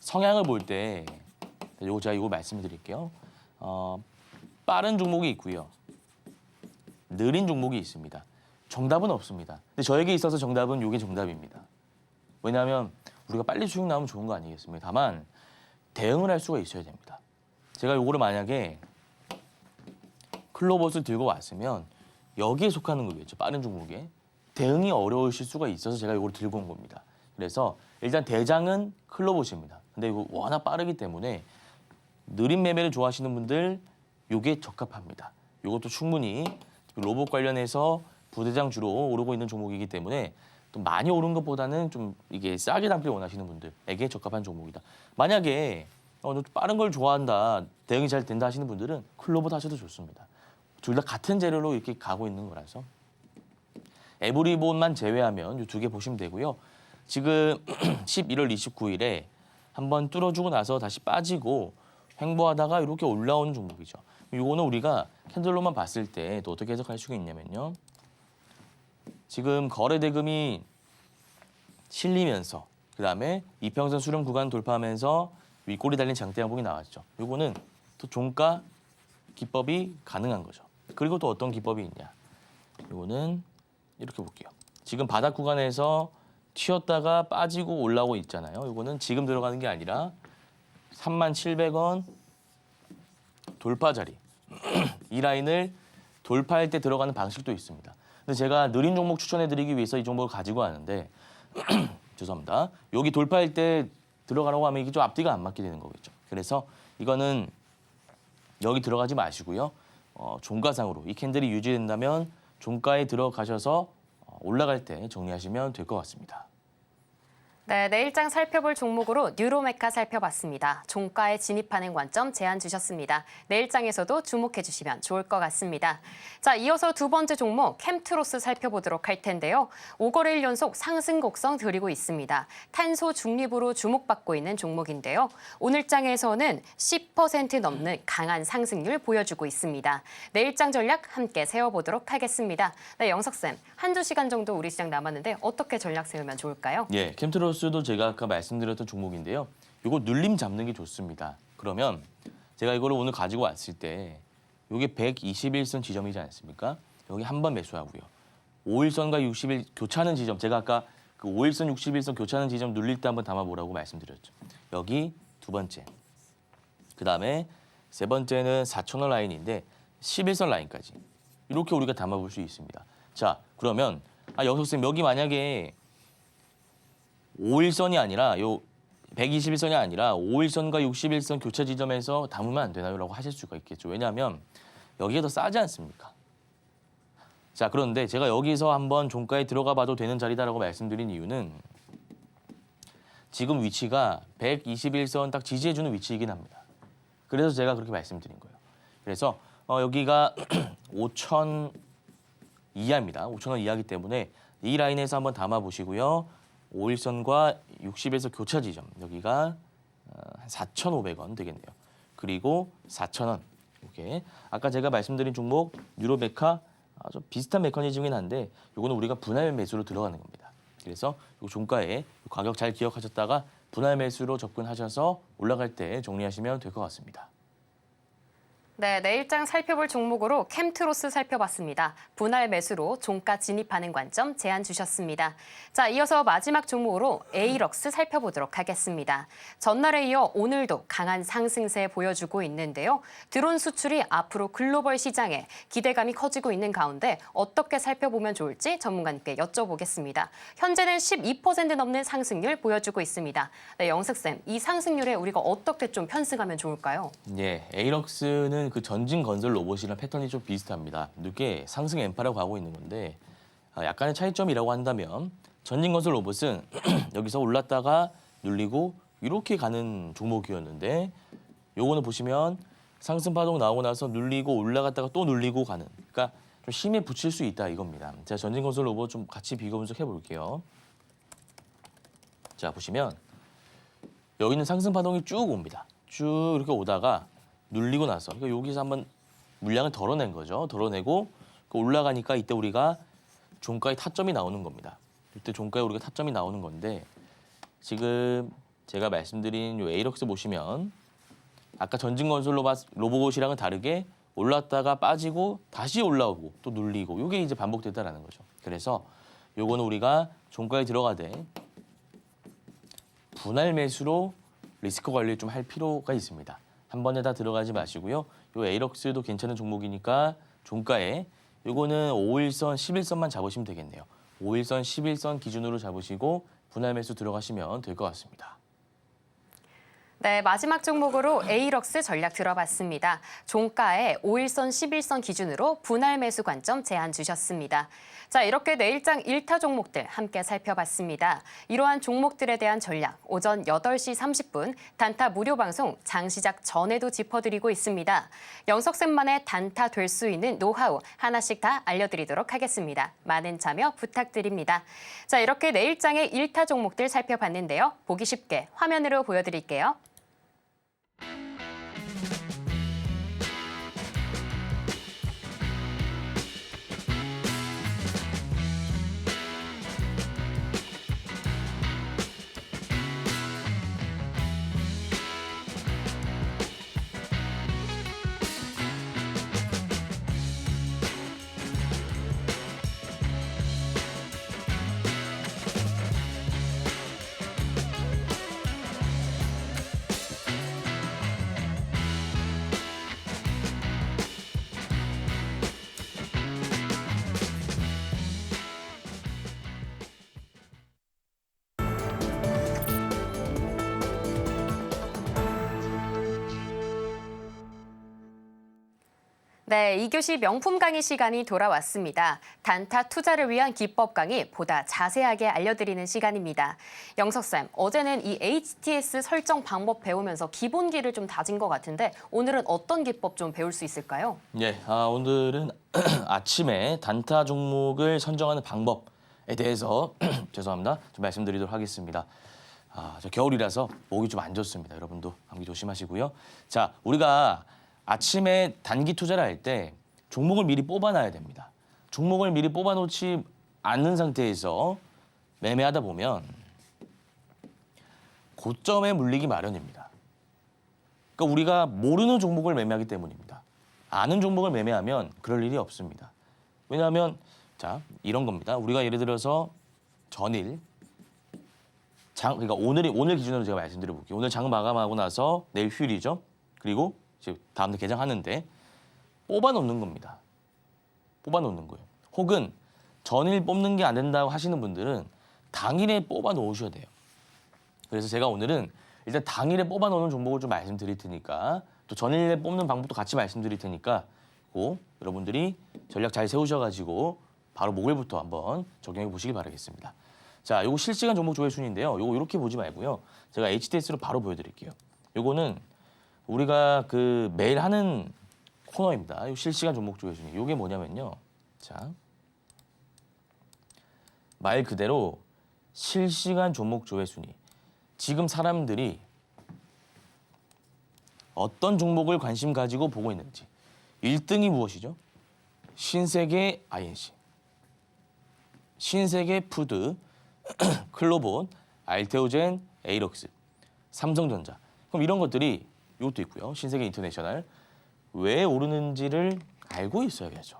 성향을 볼 때 제가 이거 말씀을 드릴게요. 빠른 종목이 있고요. 느린 종목이 있습니다. 정답은 없습니다. 근데 저에게 있어서 정답은 이게 정답입니다. 왜냐하면 우리가 빨리 수익 나오면 좋은 거 아니겠습니까? 다만 대응을 할 수가 있어야 됩니다. 제가 요거를 만약에 클로봇을 들고 왔으면 여기에 속하는 거겠죠. 빠른 종목에. 대응이 어려우실 수가 있어서 제가 요거를 들고 온 겁니다. 그래서 일단 대장은 클로봇입니다. 근데 이거 워낙 빠르기 때문에 느린 매매를 좋아하시는 분들 요게 적합합니다. 요것도 충분히 로봇 관련해서 부대장 주로 오르고 있는 종목이기 때문에 또 많이 오른 것보다는 좀 이게 싸게 담길 원하시는 분들에게 적합한 종목이다. 만약에 빠른 걸 좋아한다, 대응이 잘 된다 하시는 분들은 클로봇 하셔도 좋습니다. 둘 다 같은 재료로 이렇게 가고 있는 거라서 에브리본만 제외하면 이 두 개 보시면 되고요. 지금 11월 29일에 한번 뚫어주고 나서 다시 빠지고 횡보하다가 이렇게 올라오는 종목이죠. 이거는 우리가 캔들로만 봤을 때 또 어떻게 해석할 수가 있냐면요. 지금 거래 대금이 실리면서 그다음에 이평선 수렴 구간 돌파하면서 윗골이 달린 장대 양봉이 나왔죠. 이거는 또 종가 기법이 가능한 거죠. 그리고 또 어떤 기법이 있냐. 이거는 이렇게 볼게요. 지금 바닥 구간에서 튀었다가 빠지고 올라오고 있잖아요. 이거는 지금 들어가는 게 아니라 37,000원 돌파 자리. 이 라인을 돌파할 때 들어가는 방식도 있습니다. 근데 제가 느린 종목 추천해드리기 위해서 이 종목을 가지고 왔는데 죄송합니다. 여기 돌파할 때 들어가라고 하면 이게 좀 앞뒤가 안 맞게 되는 거겠죠. 그래서 이거는 여기 들어가지 마시고요. 종가상으로 이 캔들이 유지된다면 종가에 들어가셔서 올라갈 때 정리하시면 될 것 같습니다. 네, 내일장 살펴볼 종목으로 뉴로메카 살펴봤습니다. 종가에 진입하는 관점 제안 주셨습니다. 내일장에서도 주목해 주시면 좋을 것 같습니다. 자, 이어서 두 번째 종목 캠트로스 살펴보도록 할 텐데요. 5거래일 연속 상승 곡선 그리고 있습니다. 탄소 중립으로 주목받고 있는 종목인데요. 오늘장에서는 10% 넘는 강한 상승률 보여주고 있습니다. 내일장 전략 함께 세워보도록 하겠습니다. 네, 영석쌤, 한두 시간 정도 우리 시장 남았는데 어떻게 전략 세우면 좋을까요? 예, 캠트로스도 제가 아까 말씀드렸던 종목인데요. 이거 눌림 잡는 게 좋습니다. 그러면 제가 이거를 오늘 가지고 왔을 때 이게 121선 지점이지 않습니까? 여기 한 번 매수하고요. 5일선과 60일 교차하는 지점, 제가 아까 그 5일선, 61선 교차하는 지점 눌릴 때 한번 담아보라고 말씀드렸죠. 여기 두 번째. 그다음에 세 번째는 4,000원 라인인데 11선 라인까지. 이렇게 우리가 담아볼 수 있습니다. 자, 그러면 영석쌤 여기 만약에 5일선이 아니라 요 121선이 아니라 5일선과 61선 교차 지점에서 담으면 안 되나요? 라고 하실 수가 있겠죠. 왜냐하면 여기가 더 싸지 않습니까? 자, 그런데 제가 여기서 한번 종가에 들어가 봐도 되는 자리다라고 말씀드린 이유는 지금 위치가 121선 딱 지지해주는 위치이긴 합니다. 그래서 제가 그렇게 말씀드린 거예요. 그래서 여기가 5,000 이하입니다. 5,000원 이하이기 때문에 이 라인에서 한번 담아보시고요. 5일선과 60에서 교차 지점 여기가 한 4,500원 되겠네요. 그리고 4,000원 이렇게 아까 제가 말씀드린 종목 뉴로메카 좀 비슷한 메커니즘이긴 한데 이거는 우리가 분할 매수로 들어가는 겁니다. 그래서 이 종가에 가격 잘 기억하셨다가 분할 매수로 접근하셔서 올라갈 때 정리하시면 될 것 같습니다. 네, 내일장 살펴볼 종목으로 캠트로스 살펴봤습니다. 분할 매수로 종가 진입하는 관점 제안 주셨습니다. 자, 이어서 마지막 종목으로 에이럭스 살펴보도록 하겠습니다. 전날에 이어 오늘도 강한 상승세 보여주고 있는데요. 드론 수출이 앞으로 글로벌 시장에 기대감이 커지고 있는 가운데 어떻게 살펴보면 좋을지 전문가님께 여쭤보겠습니다. 현재는 12% 넘는 상승률 보여주고 있습니다. 네, 영석쌤, 이 상승률에 우리가 어떻게 좀 편승하면 좋을까요? 예, 에이럭스는 그 전진 건설 로봇이랑 패턴이 좀 비슷합니다. 이게 상승 엠파라고 가고 있는 건데 약간의 차이점이라고 한다면 전진 건설 로봇은 여기서 올랐다가 눌리고 이렇게 가는 종목이었는데 요거는 보시면 상승 파동 나오고 나서 눌리고 올라갔다가 또 눌리고 가는, 그러니까 좀 힘에 붙일 수 있다 이겁니다. 제가 전진 건설 로봇 좀 같이 비교 분석해 볼게요. 자, 보시면 여기는 상승 파동이 쭉 옵니다. 쭉 이렇게 오다가 눌리고 나서, 그러니까 여기서 한번 물량을 덜어낸 거죠. 덜어내고 올라가니까 이때 우리가 종가의 타점이 나오는 겁니다. 이때 종가에 우리가 타점이 나오는 건데, 지금 제가 말씀드린 요 에이럭스 보시면 아까 전진건설 로봇이랑은 다르게 올랐다가 빠지고 다시 올라오고 또 눌리고, 이게 이제 반복됐다라는 거죠. 그래서 요거는 우리가 종가에 들어가되 분할 매수로 리스크 관리를 좀 할 필요가 있습니다. 한 번에 다 들어가지 마시고요. 요 에이럭스도 괜찮은 종목이니까 종가에 요거는 5일선, 11선만 잡으시면 되겠네요. 5일선, 11선 기준으로 잡으시고 분할 매수 들어가시면 될 것 같습니다. 네, 마지막 종목으로 에이럭스 전략 들어봤습니다. 종가에 5일선, 11선 기준으로 분할 매수 관점 제안 주셨습니다. 자, 이렇게 내일장 1타 종목들 함께 살펴봤습니다. 이러한 종목들에 대한 전략 오전 8시 30분 단타 무료 방송 장시작 전에도 짚어드리고 있습니다. 영석쌤만의 단타 될 수 있는 노하우 하나씩 다 알려드리도록 하겠습니다. 많은 참여 부탁드립니다. 자, 이렇게 내일장의 1타 종목들 살펴봤는데요. 보기 쉽게 화면으로 보여드릴게요. 네, 2교시 명품 강의 시간이 돌아왔습니다. 단타 투자를 위한 기법 강의 보다 자세하게 알려드리는 시간입니다. 영석쌤, 어제는 이 HTS 설정 방법 배우면서 기본기를 좀 다진 것 같은데 오늘은 어떤 기법 좀 배울 수 있을까요? 예, 오늘은 아침에 단타 종목을 선정하는 방법에 대해서 죄송합니다. 좀 말씀드리도록 하겠습니다. 저 겨울이라서 목이 좀 안 좋습니다. 여러분도 감기 조심하시고요. 자, 우리가 아침에 단기 투자를 할 때 종목을 미리 뽑아놔야 됩니다. 종목을 미리 뽑아놓지 않는 상태에서 매매하다 보면 고점에 물리기 마련입니다. 그러니까 우리가 모르는 종목을 매매하기 때문입니다. 아는 종목을 매매하면 그럴 일이 없습니다. 왜냐하면 자, 이런 겁니다. 우리가 예를 들어서 전일 그러니까 오늘 기준으로 제가 말씀드려 볼게요. 오늘 장 마감하고 나서 내일 휴일이죠. 그리고 이제 다음날 개장하는데 뽑아놓는 겁니다. 뽑아놓는 거예요. 혹은 전일 뽑는 게 안 된다고 하시는 분들은 당일에 뽑아놓으셔야 돼요. 그래서 제가 오늘은 일단 당일에 뽑아놓는 종목을 좀 말씀드릴 테니까, 또 전일에 뽑는 방법도 같이 말씀드릴 테니까 여러분들이 전략 잘 세우셔가지고 바로 목요일부터 한번 적용해 보시길 바라겠습니다. 자, 요거 실시간 종목 조회 순위인데요. 요거 이렇게 보지 말고요. 제가 HTS로 바로 보여드릴게요. 요거는 우리가 그 매일 하는 코너입니다. 요 실시간 종목 조회 순위. 요게 뭐냐면요. 자, 말 그대로 실시간 종목 조회 순위. 지금 사람들이 어떤 종목을 관심 가지고 보고 있는지. 1등이 무엇이죠? 신세계 INC, 신세계 푸드, 클로봇, 알테오젠, 에이럭스. 삼성전자. 그럼 이런 것들이 이것도 있고요. 신세계 인터내셔널. 왜 오르는지를 알고 있어야겠죠.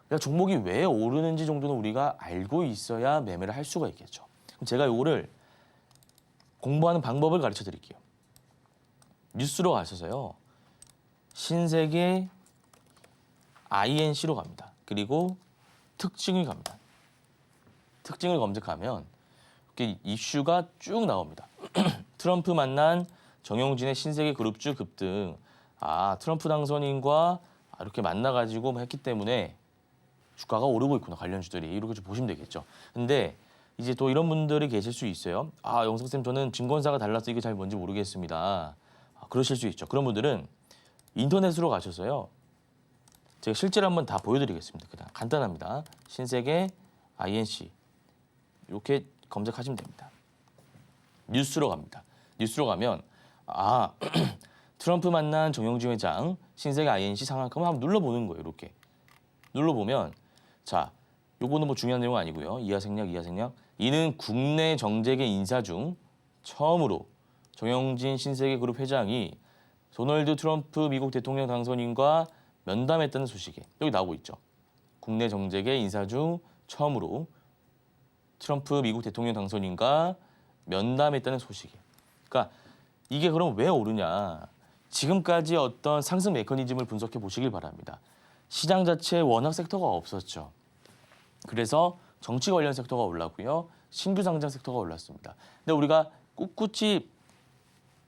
그러니까 종목이 왜 오르는지 정도는 우리가 알고 있어야 매매를 할 수가 있겠죠. 그럼 제가 이거를 공부하는 방법을 가르쳐 드릴게요. 뉴스로 가셔서요. 신세계 INC로 갑니다. 그리고 특징을 갑니다. 특징을 검색하면 이렇게 이슈가 쭉 나옵니다. 트럼프 만난 정용진의 신세계 그룹주 급등. 트럼프 당선인과 이렇게 만나가지고 했기 때문에 주가가 오르고 있구나, 관련주들이. 이렇게 좀 보시면 되겠죠. 근데 이제 또 이런 분들이 계실 수 있어요. 영석쌤, 저는 증권사가 달라서 이게 잘 뭔지 모르겠습니다. 그러실 수 있죠. 그런 분들은 인터넷으로 가셔서요. 제가 실제로 한번 다 보여드리겠습니다. 그냥 간단합니다. 신세계 INC 이렇게 검색하시면 됩니다. 뉴스로 갑니다. 뉴스로 가면 트럼프 만난 정용진 회장 신세계 INC 상한가 한번 눌러보는 거예요. 이렇게 눌러보면 자, 요거는 뭐 중요한 내용 아니고요. 이하생략. 이는 국내 정재계 인사 중 처음으로 정용진 신세계 그룹 회장이 도널드 트럼프 미국 대통령 당선인과 면담했다는 소식이 여기 나오고 있죠. 국내 정재계 인사 중 처음으로 트럼프 미국 대통령 당선인과 면담했다는 소식이. 그러니까 이게 그럼 왜 오르냐? 지금까지 어떤 상승 메커니즘을 분석해 보시길 바랍니다. 시장 자체에 워낙 섹터가 없었죠. 그래서 정치 관련 섹터가 올랐고요. 신규 상장 섹터가 올랐습니다. 근데 우리가 꿋꿋이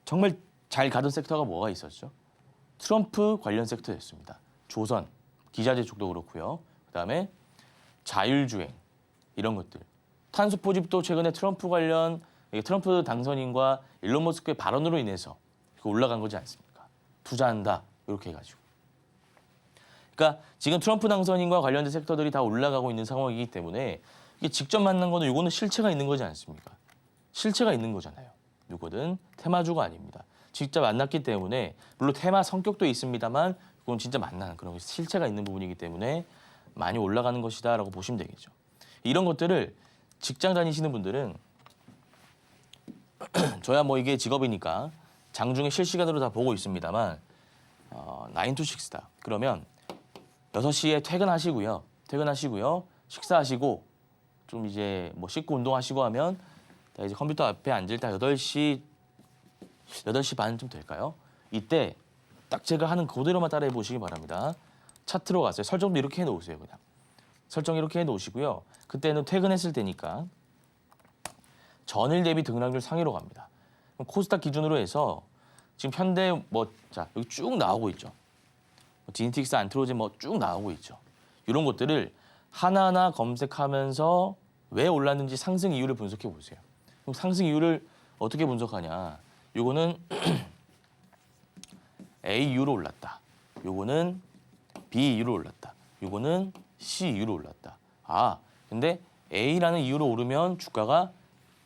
정말 잘 가던 섹터가 뭐가 있었죠? 트럼프 관련 섹터였습니다. 조선, 기자재 쪽도 그렇고요. 그다음에 자율주행 이런 것들. 탄소 포집도 최근에 트럼프 관련 트럼프 당선인과 일론 머스크의 발언으로 인해서 올라간 거지 않습니까? 투자한다 이렇게 해가지고. 그러니까 지금 트럼프 당선인과 관련된 섹터들이 다 올라가고 있는 상황이기 때문에 이게 직접 만난 거는 이거는 실체가 있는 거지 않습니까? 실체가 있는 거잖아요. 이거는 테마주가 아닙니다. 직접 만났기 때문에 물론 테마 성격도 있습니다만 이건 진짜 만나는 그런 실체가 있는 부분이기 때문에 많이 올라가는 것이다라고 보시면 되겠죠. 이런 것들을 직장 다니시는 분들은 저야 뭐 이게 직업이니까 장중에 실시간으로 다 보고 있습니다만 9 to 6다. 그러면 6시에 퇴근하시고요. 식사하시고 좀 이제 뭐 씻고 운동하시고 하면 이제 컴퓨터 앞에 앉을 때 8시 반쯤 될까요? 이때 딱 제가 하는 그대로만 따라해 보시기 바랍니다. 차트로 가세요. 설정도 이렇게 해놓으세요. 그냥. 설정 이렇게 해놓으시고요. 그때는 퇴근했을 때니까 전일 대비 등락률 상위로 갑니다. 그럼 코스닥 기준으로 해서 지금 현대 여기 쭉 나오고 있죠. 디니틱스, 안트로젠 쭉 나오고 있죠. 이런 것들을 하나하나 검색하면서 왜 올랐는지 상승 이유를 분석해 보세요. 그럼 상승 이유를 어떻게 분석하냐? 요거는 A 이유로 올랐다. 요거는 B 이유로 올랐다. 요거는 C 이유로 올랐다. 근데 A라는 이유로 오르면 주가가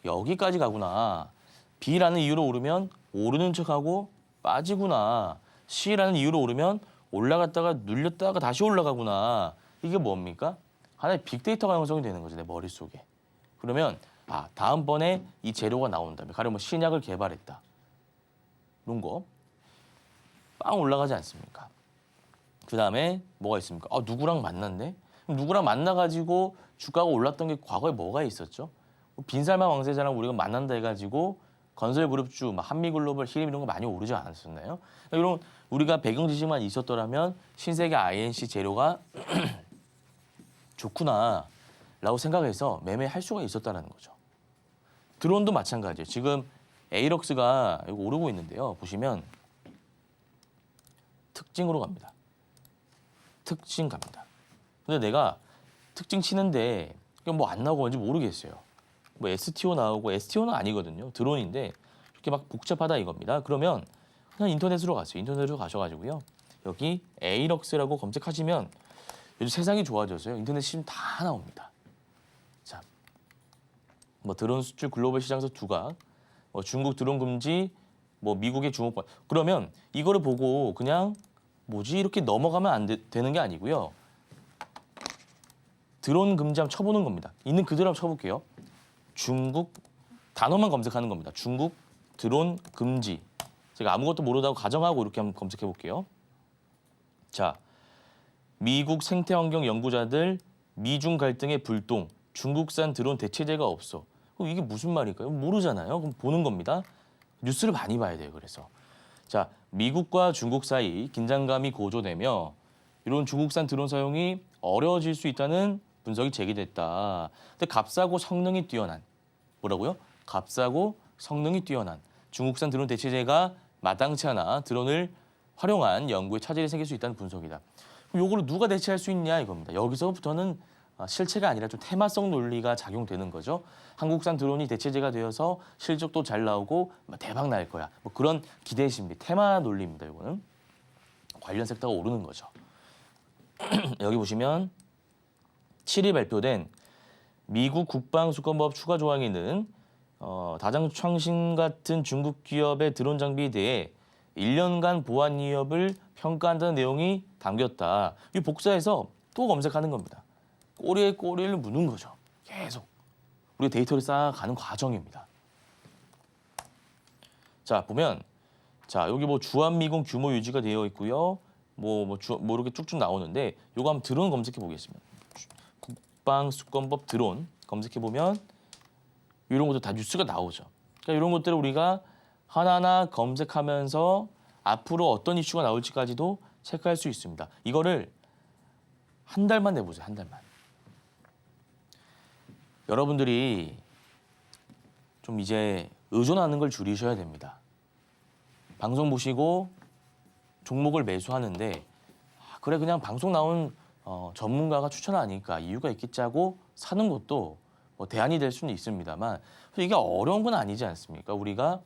여기까지 가구나. B라는 이유로 오르면 오르는 척하고 빠지구나. C라는 이유로 오르면 올라갔다가 눌렸다가 다시 올라가구나. 이게 뭡니까? 하나의 빅데이터가 형성이 되는 거죠. 내 머릿속에. 그러면 다음번에 이 재료가 나온다면 가령 신약을 개발했다. 이런 거 빵 올라가지 않습니까? 그다음에 뭐가 있습니까? 누구랑 만났네? 누구랑 만나가지고 주가가 올랐던 게 과거에 뭐가 있었죠? 빈살만 왕세자랑 우리가 만난다 해가지고 건설그룹주, 한미글로벌, 히림 이런 거 많이 오르지 않았었나요? 이런 우리가 배경 지식만 있었더라면 신세계 INC 재료가 좋구나라고 생각해서 매매할 수가 있었다는 거죠. 드론도 마찬가지예요. 지금 에이럭스가 이거 오르고 있는데요. 보시면 특징으로 갑니다. 특징 갑니다. 근데 내가 특징 치는데 안 나오고 뭔지 모르겠어요. STO 나오고 STO는 아니거든요. 드론인데 이렇게 복잡하다 이겁니다. 그러면 그냥 인터넷으로 가세요. 인터넷으로 가셔가지고요. 여기 에이럭스라고 검색하시면 요즘 세상이 좋아져서요. 인터넷 치면 다 나옵니다. 자, 드론 수출 글로벌 시장에서 두각, 중국 드론 금지, 미국의 중국발. 그러면 이거를 보고 그냥 이렇게 넘어가면 안 되는 게 아니고요. 드론 금지 한번 쳐보는 겁니다. 있는 그대로 한번 쳐볼게요. 중국 단어만 검색하는 겁니다. 중국 드론 금지. 제가 아무것도 모르다고 가정하고 이렇게 한번 검색해 볼게요. 자, 미국 생태환경 연구자들 미중 갈등의 불똥, 중국산 드론 대체제가 없어. 그럼 이게 무슨 말일까요? 모르잖아요. 그럼 보는 겁니다. 뉴스를 많이 봐야 돼요. 그래서 자, 미국과 중국 사이 긴장감이 고조되며 이런 중국산 드론 사용이 어려워질 수 있다는 분석이 제기됐다. 근데 값싸고 성능이 뛰어난 뭐라고요? 값싸고 성능이 뛰어난 중국산 드론 대체제가 마땅치 않아 드론을 활용한 연구에 차질이 생길 수 있다는 분석이다. 그럼 요거를 누가 대체할 수 있냐 이겁니다. 여기서부터는 실체가 아니라 좀 테마성 논리가 작용되는 거죠. 한국산 드론이 대체제가 되어서 실적도 잘 나오고 대박 날 거야. 뭐 그런 기대 심리, 테마 논리입니다. 이거는 관련 섹터가 오르는 거죠. 여기 보시면 7일 발표된 미국 국방수권법 추가 조항에는 다장창신 같은 중국 기업의 드론 장비에 대해 1년간 보안 위협을 평가한다는 내용이 담겼다. 이 복사해서 또 검색하는 겁니다. 꼬리에 꼬리를 무는 거죠. 계속. 우리가 데이터를 쌓아가는 과정입니다. 자, 보면 자, 여기 뭐 주한미군 규모 유지가 되어 있고요. 뭐 이렇게 쭉쭉 나오는데 요거 한번 드론 검색해 보겠습니다. 국방수권법 드론 검색해 보면 이런 것도 다 뉴스가 나오죠. 그러니까 이런 것들을 우리가 하나하나 검색하면서 앞으로 어떤 이슈가 나올지까지도 체크할 수 있습니다. 이거를 한 달만 내보세요. 한 달만. 여러분들이 좀 이제 의존하는 걸 줄이셔야 됩니다. 방송 보시고 종목을 매수하는데 그래 그냥 방송 나온 전문가가 추천하니까 이유가 있겠지 하고 사는 것도 뭐 대안이 될 수는 있습니다만 이게 어려운 건 아니지 않습니까? 우리가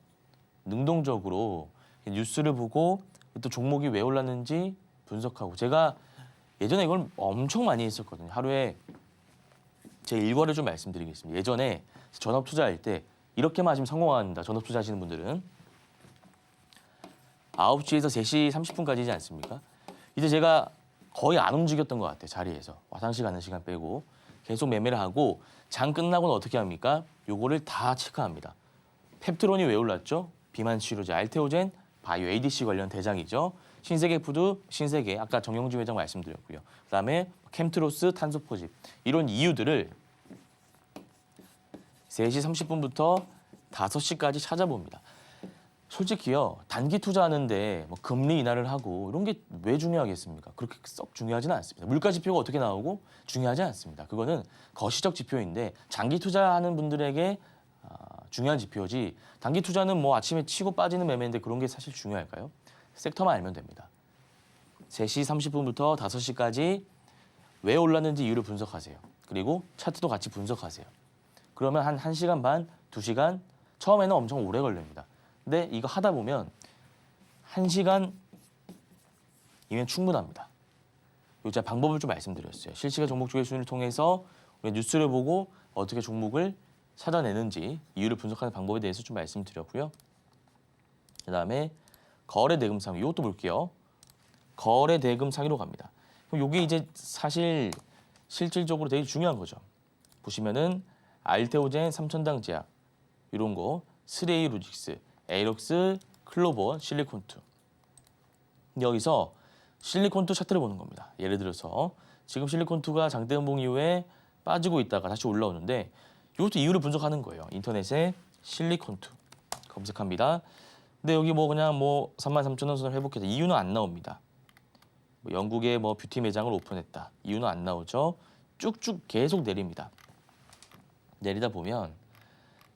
능동적으로 뉴스를 보고 또 종목이 왜 올랐는지 분석하고 제가 예전에 이걸 엄청 많이 했었거든요. 하루에 제 일과를 좀 말씀드리겠습니다. 예전에 전업 투자할 때 이렇게만 하시면 성공합니다. 전업 투자하시는 분들은 9시에서 3시 30분까지지 않습니까? 이제 제가 거의 안 움직였던 것 같아요. 자리에서. 화장실 가는 시간 빼고 계속 매매를 하고 장 끝나고는 어떻게 합니까? 요거를 다 체크합니다. 펩트론이 왜 올랐죠? 비만 치료제, 알테오젠, 바이오 ADC 관련 대장이죠. 신세계 푸드, 신세계 아까 정영주 회장 말씀드렸고요. 그다음에 캠트로스, 탄소포집 이런 이유들을 3시 30분부터 5시까지 찾아봅니다. 솔직히요. 단기 투자하는데 뭐 금리 인하를 하고 이런 게 왜 중요하겠습니까? 그렇게 썩 중요하지는 않습니다. 물가 지표가 어떻게 나오고 중요하지 않습니다. 그거는 거시적 지표인데 장기 투자하는 분들에게 중요한 지표지 단기 투자는 뭐 아침에 치고 빠지는 매매인데 그런 게 사실 중요할까요? 섹터만 알면 됩니다. 3시 30분부터 5시까지 왜 올랐는지 이유를 분석하세요. 그리고 차트도 같이 분석하세요. 그러면 한 1시간 반, 2시간 처음에는 엄청 오래 걸립니다. 근데 이거 하다 보면 1시간이면 충분합니다. 요 제가 방법을 좀 말씀드렸어요. 실시간 종목 조회 순위를 통해서 우리가 뉴스를 보고 어떻게 종목을 찾아내는지 이유를 분석하는 방법에 대해서 좀 말씀드렸고요. 그다음에 거래 대금 상위 이것도 볼게요. 거래 대금 상위로 갑니다. 그럼 이게 이제 사실 실질적으로 되게 중요한 거죠. 보시면은 알테오젠, 삼천당 제약 이런 거, 스레이 로직스, 에이럭스, 클로버, 실리콘투. 여기서 실리콘투 차트를 보는 겁니다. 예를 들어서 지금 실리콘투가 장대 음봉 이후에 빠지고 있다가 다시 올라오는데 이것도 이유를 분석하는 거예요. 인터넷에 실리콘투 검색합니다. 근데 여기 뭐 그냥 뭐 33,000원 선을 회복해서 이유는 안 나옵니다. 뭐 영국에 뭐 뷰티 매장을 오픈했다. 이유는 안 나오죠. 쭉쭉 계속 내립니다. 내리다 보면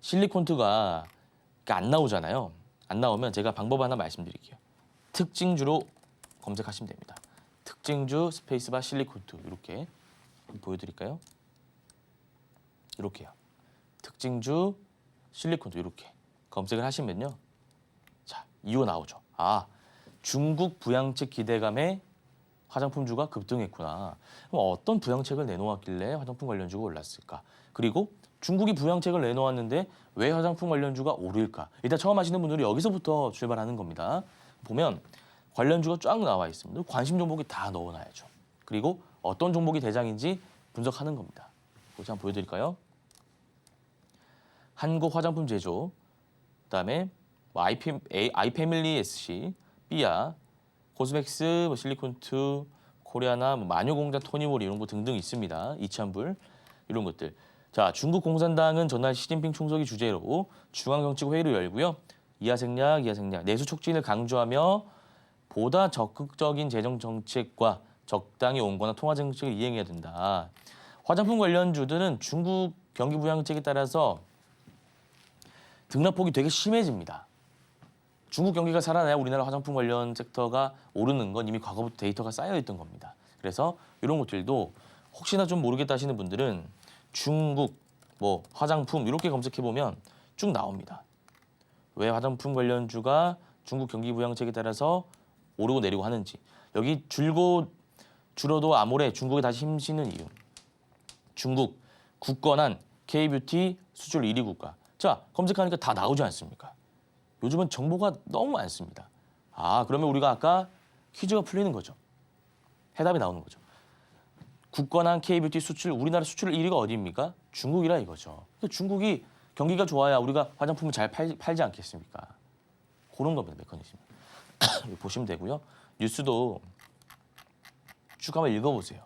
실리콘투가 안 나오잖아요. 안 나오면 제가 방법 하나 말씀드릴게요. 특징주로 검색하시면 됩니다. 특징주 스페이스바 실리콘투 이렇게 보여드릴까요? 이렇게요. 특징주 실리콘투 이렇게 검색을 하시면요. 자, 이거 나오죠. 아, 중국 부양책 기대감에 화장품주가 급등했구나. 그럼 어떤 부양책을 내놓았길래 화장품 관련주가 올랐을까? 그리고 중국이 부양책을 내놓았는데 왜 화장품 관련주가 오를까? 일단 처음 하시는 분들이 여기서부터 출발하는 겁니다. 보면 관련주가 쫙 나와 있습니다. 관심 종목이 다 넣어놔야죠. 그리고 어떤 종목이 대장인지 분석하는 겁니다. 그것을 한번 보여드릴까요? 한국 화장품 제조, 그다음에 뭐 아이패밀리 SC, 삐아, 코스맥스, 뭐 실리콘투, 코리아나, 뭐 마녀공단, 토니몰 이런 거 등등 있습니다. 이찬불 이런 것들. 자, 중국 공산당은 전날 시진핑 총석이 주재로 중앙정치회의를 열고요. 이하 생략, 내수 촉진을 강조하며 보다 적극적인 재정 정책과 적당히 온건한 통화 정책을 이행해야 된다. 화장품 관련주들은 중국 경기 부양책에 따라서 등락폭이 되게 심해집니다. 중국 경기가 살아나야 우리나라 화장품 관련 섹터가 오르는 건 이미 과거부터 데이터가 쌓여 있던 겁니다. 그래서 이런 것들도 혹시나 좀 모르겠다 하시는 분들은 중국 뭐 화장품 이렇게 검색해 보면 쭉 나옵니다. 왜 화장품 관련주가 중국 경기 부양책에 따라서 오르고 내리고 하는지. 여기 줄어도 아모레 중국에 다시 힘쓰는 이유. 중국 굳건한 K뷰티 수출 1위 국가. 자, 검색하니까 다 나오지 않습니까? 요즘은 정보가 너무 많습니다. 아, 그러면 우리가 아까 퀴즈가 풀리는 거죠. 해답이 나오는 거죠. 굳건한 K뷰티 수출, 우리나라 수출 1위가 어디입니까? 중국이라 이거죠. 중국이 경기가 좋아야 우리가 화장품을 잘 팔지 않겠습니까? 그런 겁니다, 메커니즘. 보시면 되고요. 뉴스도 쭉 한번 읽어보세요.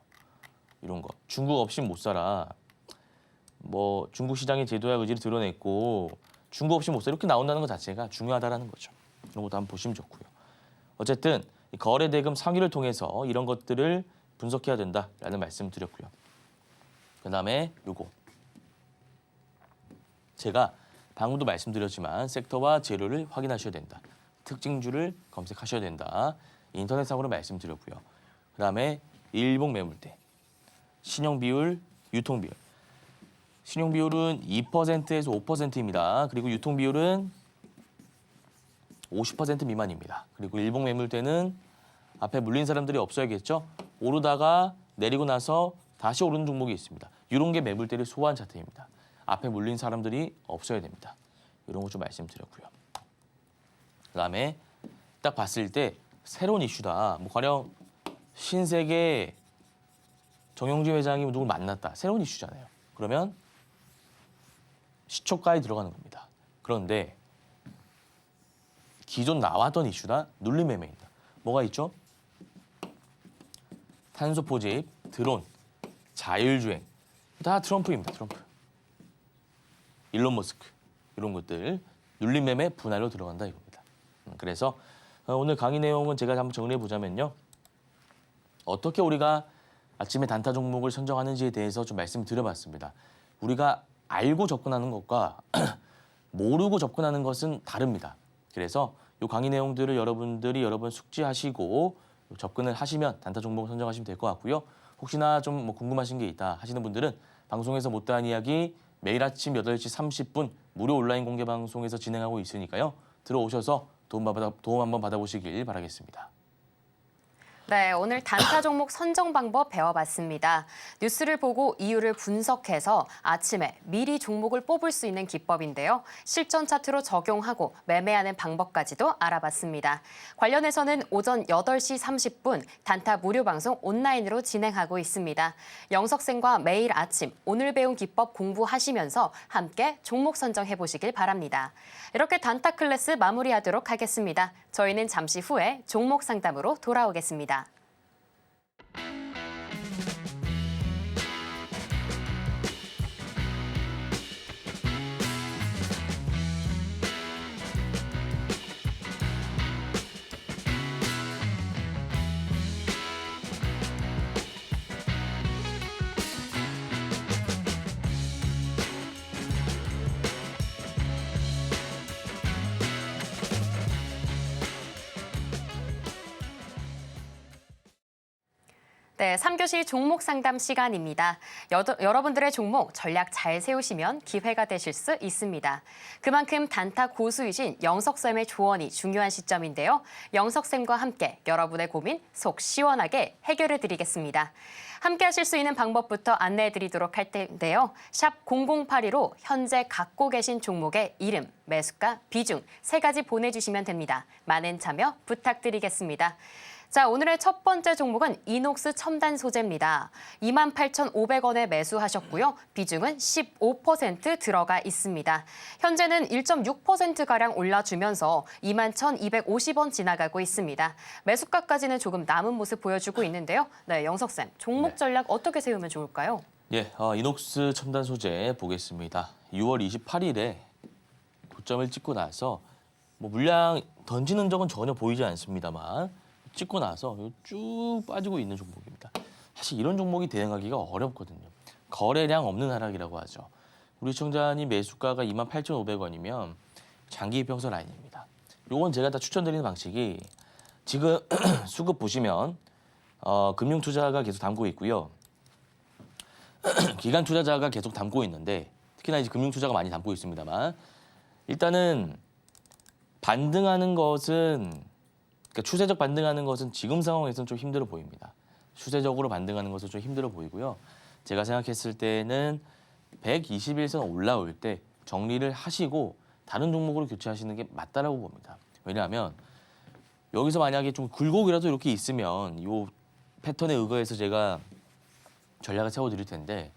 이런 거. 중국 없이 못 살아. 뭐 중국 시장의 제도와 의지를 드러냈고 중국 없이 못 살아. 이렇게 나온다는 것 자체가 중요하다는 거죠. 이런 것도 한번 보시면 좋고요. 어쨌든 거래 대금 상위를 통해서 이런 것들을 분석해야 된다라는 말씀 드렸고요. 그다음에 요거. 제가 방금도 말씀드렸지만 섹터와 재료를 확인하셔야 된다. 특징주를 검색하셔야 된다. 인터넷상으로 말씀드렸고요. 그다음에 일봉 매물대, 신용 비율, 유통 비율. 신용 비율은 2%에서 5%입니다. 그리고 유통 비율은 50% 미만입니다. 그리고 일봉 매물대는 앞에 물린 사람들이 없어야겠죠. 오르다가 내리고 나서 다시 오르는 종목이 있습니다. 이런 게 매물대를 소화한 차트입니다. 앞에 물린 사람들이 없어야 됩니다. 이런 거 좀 말씀드렸고요. 그다음에 딱 봤을 때 새로운 이슈다. 뭐 가령 신세계 정영진 회장이 누굴 만났다. 새로운 이슈잖아요. 그러면 시초가에 들어가는 겁니다. 그런데 기존 나왔던 이슈다. 눌림 매매입니다. 뭐가 있죠? 탄소 포집, 드론, 자율주행. 다 트럼프입니다. 트럼프. 일론 머스크. 이런 것들 눌림 매매 분할로 들어간다 이겁니다. 그래서 오늘 강의 내용은 제가 한번 정리해 보자면요. 어떻게 우리가 아침에 단타 종목을 선정하는지에 대해서 좀 말씀드려봤습니다. 우리가 알고 접근하는 것과 모르고 접근하는 것은 다릅니다. 그래서 이 강의 내용들을 여러분들이 여러 번 숙지하시고 접근을 하시면 단타 종목을 선정하시면 될 것 같고요. 혹시나 좀 뭐 궁금하신 게 있다 하시는 분들은 방송에서 못다한 이야기 매일 아침 8시 30분 무료 온라인 공개 방송에서 진행하고 있으니까요. 들어오셔서 도움 한번 받아보시길 바라겠습니다. 네, 오늘 단타 종목 선정 방법 배워봤습니다. 뉴스를 보고 이유를 분석해서 아침에 미리 종목을 뽑을 수 있는 기법인데요. 실전 차트로 적용하고 매매하는 방법까지도 알아봤습니다. 관련해서는 오전 8시 30분 단타 무료 방송 온라인으로 진행하고 있습니다. 영석생과 매일 아침 오늘 배운 기법 공부하시면서 함께 종목 선정해보시길 바랍니다. 이렇게 단타 클래스 마무리하도록 하겠습니다. 저희는 잠시 후에 종목 상담으로 돌아오겠습니다. 네, 3교시 종목 상담 시간입니다. 여러분들의 종목 전략 잘 세우시면 기회가 되실 수 있습니다. 그만큼 단타 고수이신 영석쌤의 조언이 중요한 시점인데요. 영석쌤과 함께 여러분의 고민 속 시원하게 해결해 드리겠습니다. 함께 하실 수 있는 방법부터 안내해 드리도록 할 텐데요. 샵 0082로 현재 갖고 계신 종목의 이름, 매수가, 비중 3가지 보내주시면 됩니다. 많은 참여 부탁드리겠습니다. 자, 오늘의 첫 번째 종목은 이녹스 첨단 소재입니다. 28,500원에 매수하셨고요. 비중은 15% 들어가 있습니다. 현재는 1.6%가량 올라주면서 21,250원 지나가고 있습니다. 매수가까지는 조금 남은 모습 보여주고 있는데요. 네, 영석쌤, 종목 전략 어떻게 세우면 좋을까요? 예, 이녹스 첨단 소재 보겠습니다. 6월 28일에 고점을 찍고 나서 물량 던지는 적은 전혀 보이지 않습니다만 찍고 나서 쭉 빠지고 있는 종목입니다. 사실 이런 종목이 대응하기가 어렵거든요. 거래량 없는 하락이라고 하죠. 우리 시청자님 매수가가 28,500원이면 장기 이평선 라인입니다. 요건 제가 다 추천드리는 방식이 지금 수급 보시면 금융 투자가 계속 담고 있고요. 기관 투자자가 계속 담고 있는데 특히나 이제 금융 투자가 많이 담고 있습니다만 일단은 반등하는 것은 그러니까 추세적 반등하는 것은 지금 상황에서는 좀 힘들어 보입니다. 추세적으로 반등하는 것은 좀 힘들어 보이고요. 제가 생각했을 때는 121선 올라올 때 정리를 하시고 다른 종목으로 교체하시는 게 맞다라고 봅니다. 왜냐하면 여기서 만약에 좀 굴곡이라도 이렇게 있으면 이 패턴에 의거해서 제가 전략을 세워드릴 텐데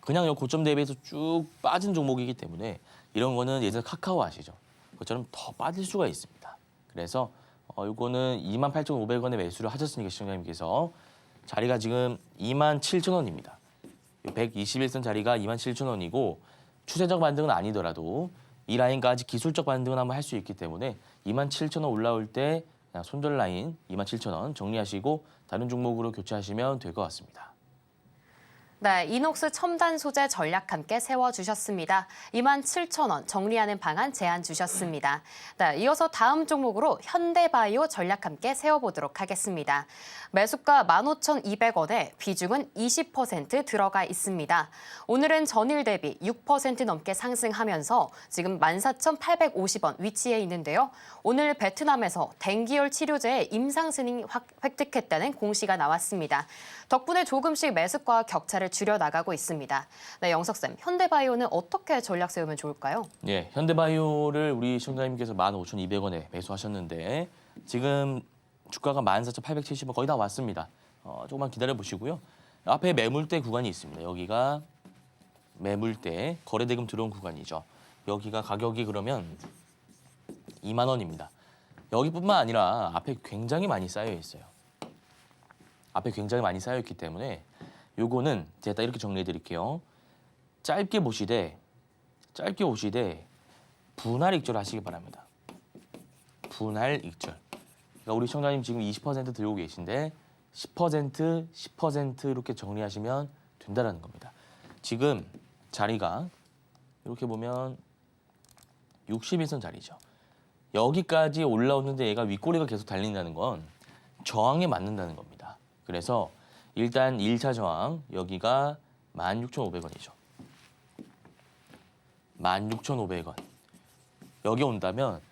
그냥 이 고점 대비해서 쭉 빠진 종목이기 때문에 이런 거는 예전 카카오 아시죠? 그것처럼 더 빠질 수가 있습니다. 그래서 이거는 28,500원에 매수를 하셨으니까 시청자님께서 자리가 지금 27,000원입니다. 121선 자리가 27,000원이고 추세적 반등은 아니더라도 이 라인까지 기술적 반등은 한번 할 수 있기 때문에 27,000원 올라올 때 그냥 손절 라인 27,000원 정리하시고 다른 종목으로 교체하시면 될 것 같습니다. 네, 이녹스 첨단 소재 전략 함께 세워주셨습니다. 27,000원 정리하는 방안 제안 주셨습니다. 네, 이어서 다음 종목으로 현대바이오 전략 함께 세워보도록 하겠습니다. 매수가 15,200원에 비중은 20% 들어가 있습니다. 오늘은 전일 대비 6% 넘게 상승하면서 지금 14,850원 위치해 있는데요. 오늘 베트남에서 댕기열 치료제의 임상 승인 획득했다는 공시가 나왔습니다. 덕분에 조금씩 매수가와 격차를 줄여나가고 있습니다. 네, 영석쌤, 현대바이오는 어떻게 전략 세우면 좋을까요? 예, 현대바이오를 우리 시청자님께서 15,200원에 매수하셨는데 지금 주가가 14,870원 거의 다 왔습니다. 조금만 기다려 보시고요. 앞에 매물대 구간이 있습니다. 여기가 매물대 거래대금 들어온 구간이죠. 여기가 가격이 그러면 2만 원입니다. 여기뿐만 아니라 앞에 굉장히 많이 쌓여 있어요. 앞에 굉장히 많이 쌓여 있기 때문에 요거는 제가 이렇게 정리해 드릴게요. 짧게 보시되 분할 익절 하시기 바랍니다. 분할 익절. 그러니까 우리 시청자님 지금 20% 들고 계신데 10% 이렇게 정리하시면 된다는 겁니다. 지금 자리가 이렇게 보면 61선 자리죠. 여기까지 올라오는데 얘가 윗꼬리가 계속 달린다는 건 저항에 맞는다는 겁니다. 그래서 일단 1차 저항 여기가 16,500원이죠. 16,500원. 여기 온다면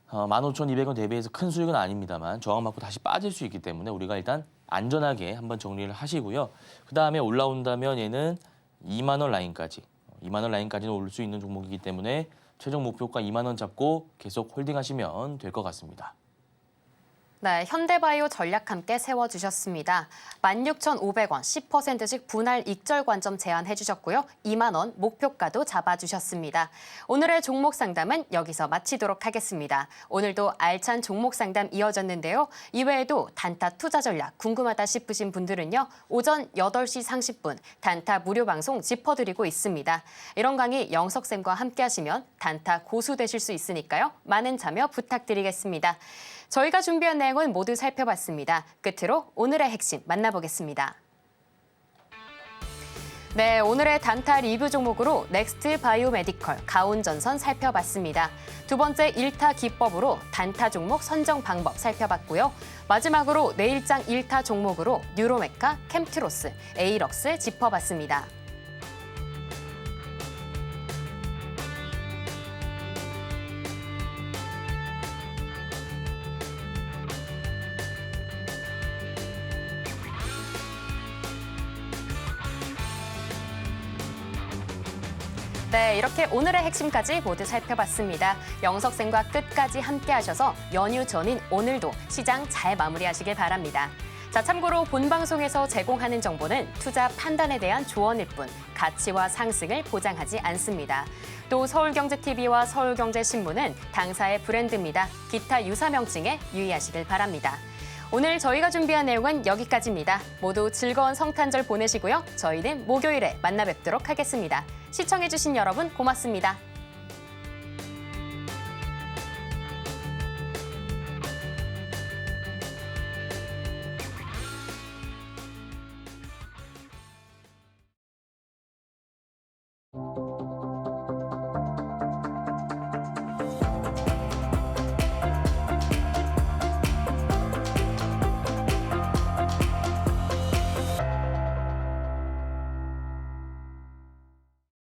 15,200원 대비해서 큰 수익은 아닙니다만 저항 맞고 다시 빠질 수 있기 때문에 우리가 일단 안전하게 한번 정리를 하시고요. 그 다음에 올라온다면 얘는 2만 원 라인까지 2만 원 라인까지는 올 수 있는 종목이기 때문에 최종 목표가 2만 원 잡고 계속 홀딩하시면 될 것 같습니다. 네, 현대바이오 전략 함께 세워주셨습니다. 16,500원 10%씩 분할 익절 관점 제안해 주셨고요. 2만 원 목표가도 잡아주셨습니다. 오늘의 종목 상담은 여기서 마치도록 하겠습니다. 오늘도 알찬 종목 상담 이어졌는데요. 이외에도 단타 투자 전략 궁금하다 싶으신 분들은요. 오전 8시 30분 단타 무료 방송 짚어드리고 있습니다. 이런 강의 영석쌤과 함께 하시면 단타 고수 되실 수 있으니까요. 많은 참여 부탁드리겠습니다. 저희가 준비한 내용은 모두 살펴봤습니다. 끝으로 오늘의 핵심 만나보겠습니다. 네, 오늘의 단타 리뷰 종목으로 넥스트 바이오메디컬, 가온전선 살펴봤습니다. 두 번째 1타 기법으로 단타 종목 선정 방법 살펴봤고요. 마지막으로 내일장 1타 종목으로 뉴로메카, 캠트로스, 에이럭스 짚어봤습니다. 네, 이렇게 오늘의 핵심까지 모두 살펴봤습니다. 영석쌤과 끝까지 함께 하셔서 연휴 전인 오늘도 시장 잘 마무리하시길 바랍니다. 자, 참고로 본 방송에서 제공하는 정보는 투자 판단에 대한 조언일 뿐 가치와 상승을 보장하지 않습니다. 또 서울경제TV와 서울경제신문은 당사의 브랜드입니다. 기타 유사 명칭에 유의하시길 바랍니다. 오늘 저희가 준비한 내용은 여기까지입니다. 모두 즐거운 성탄절 보내시고요. 저희는 목요일에 만나 뵙도록 하겠습니다. 시청해주신 여러분 고맙습니다.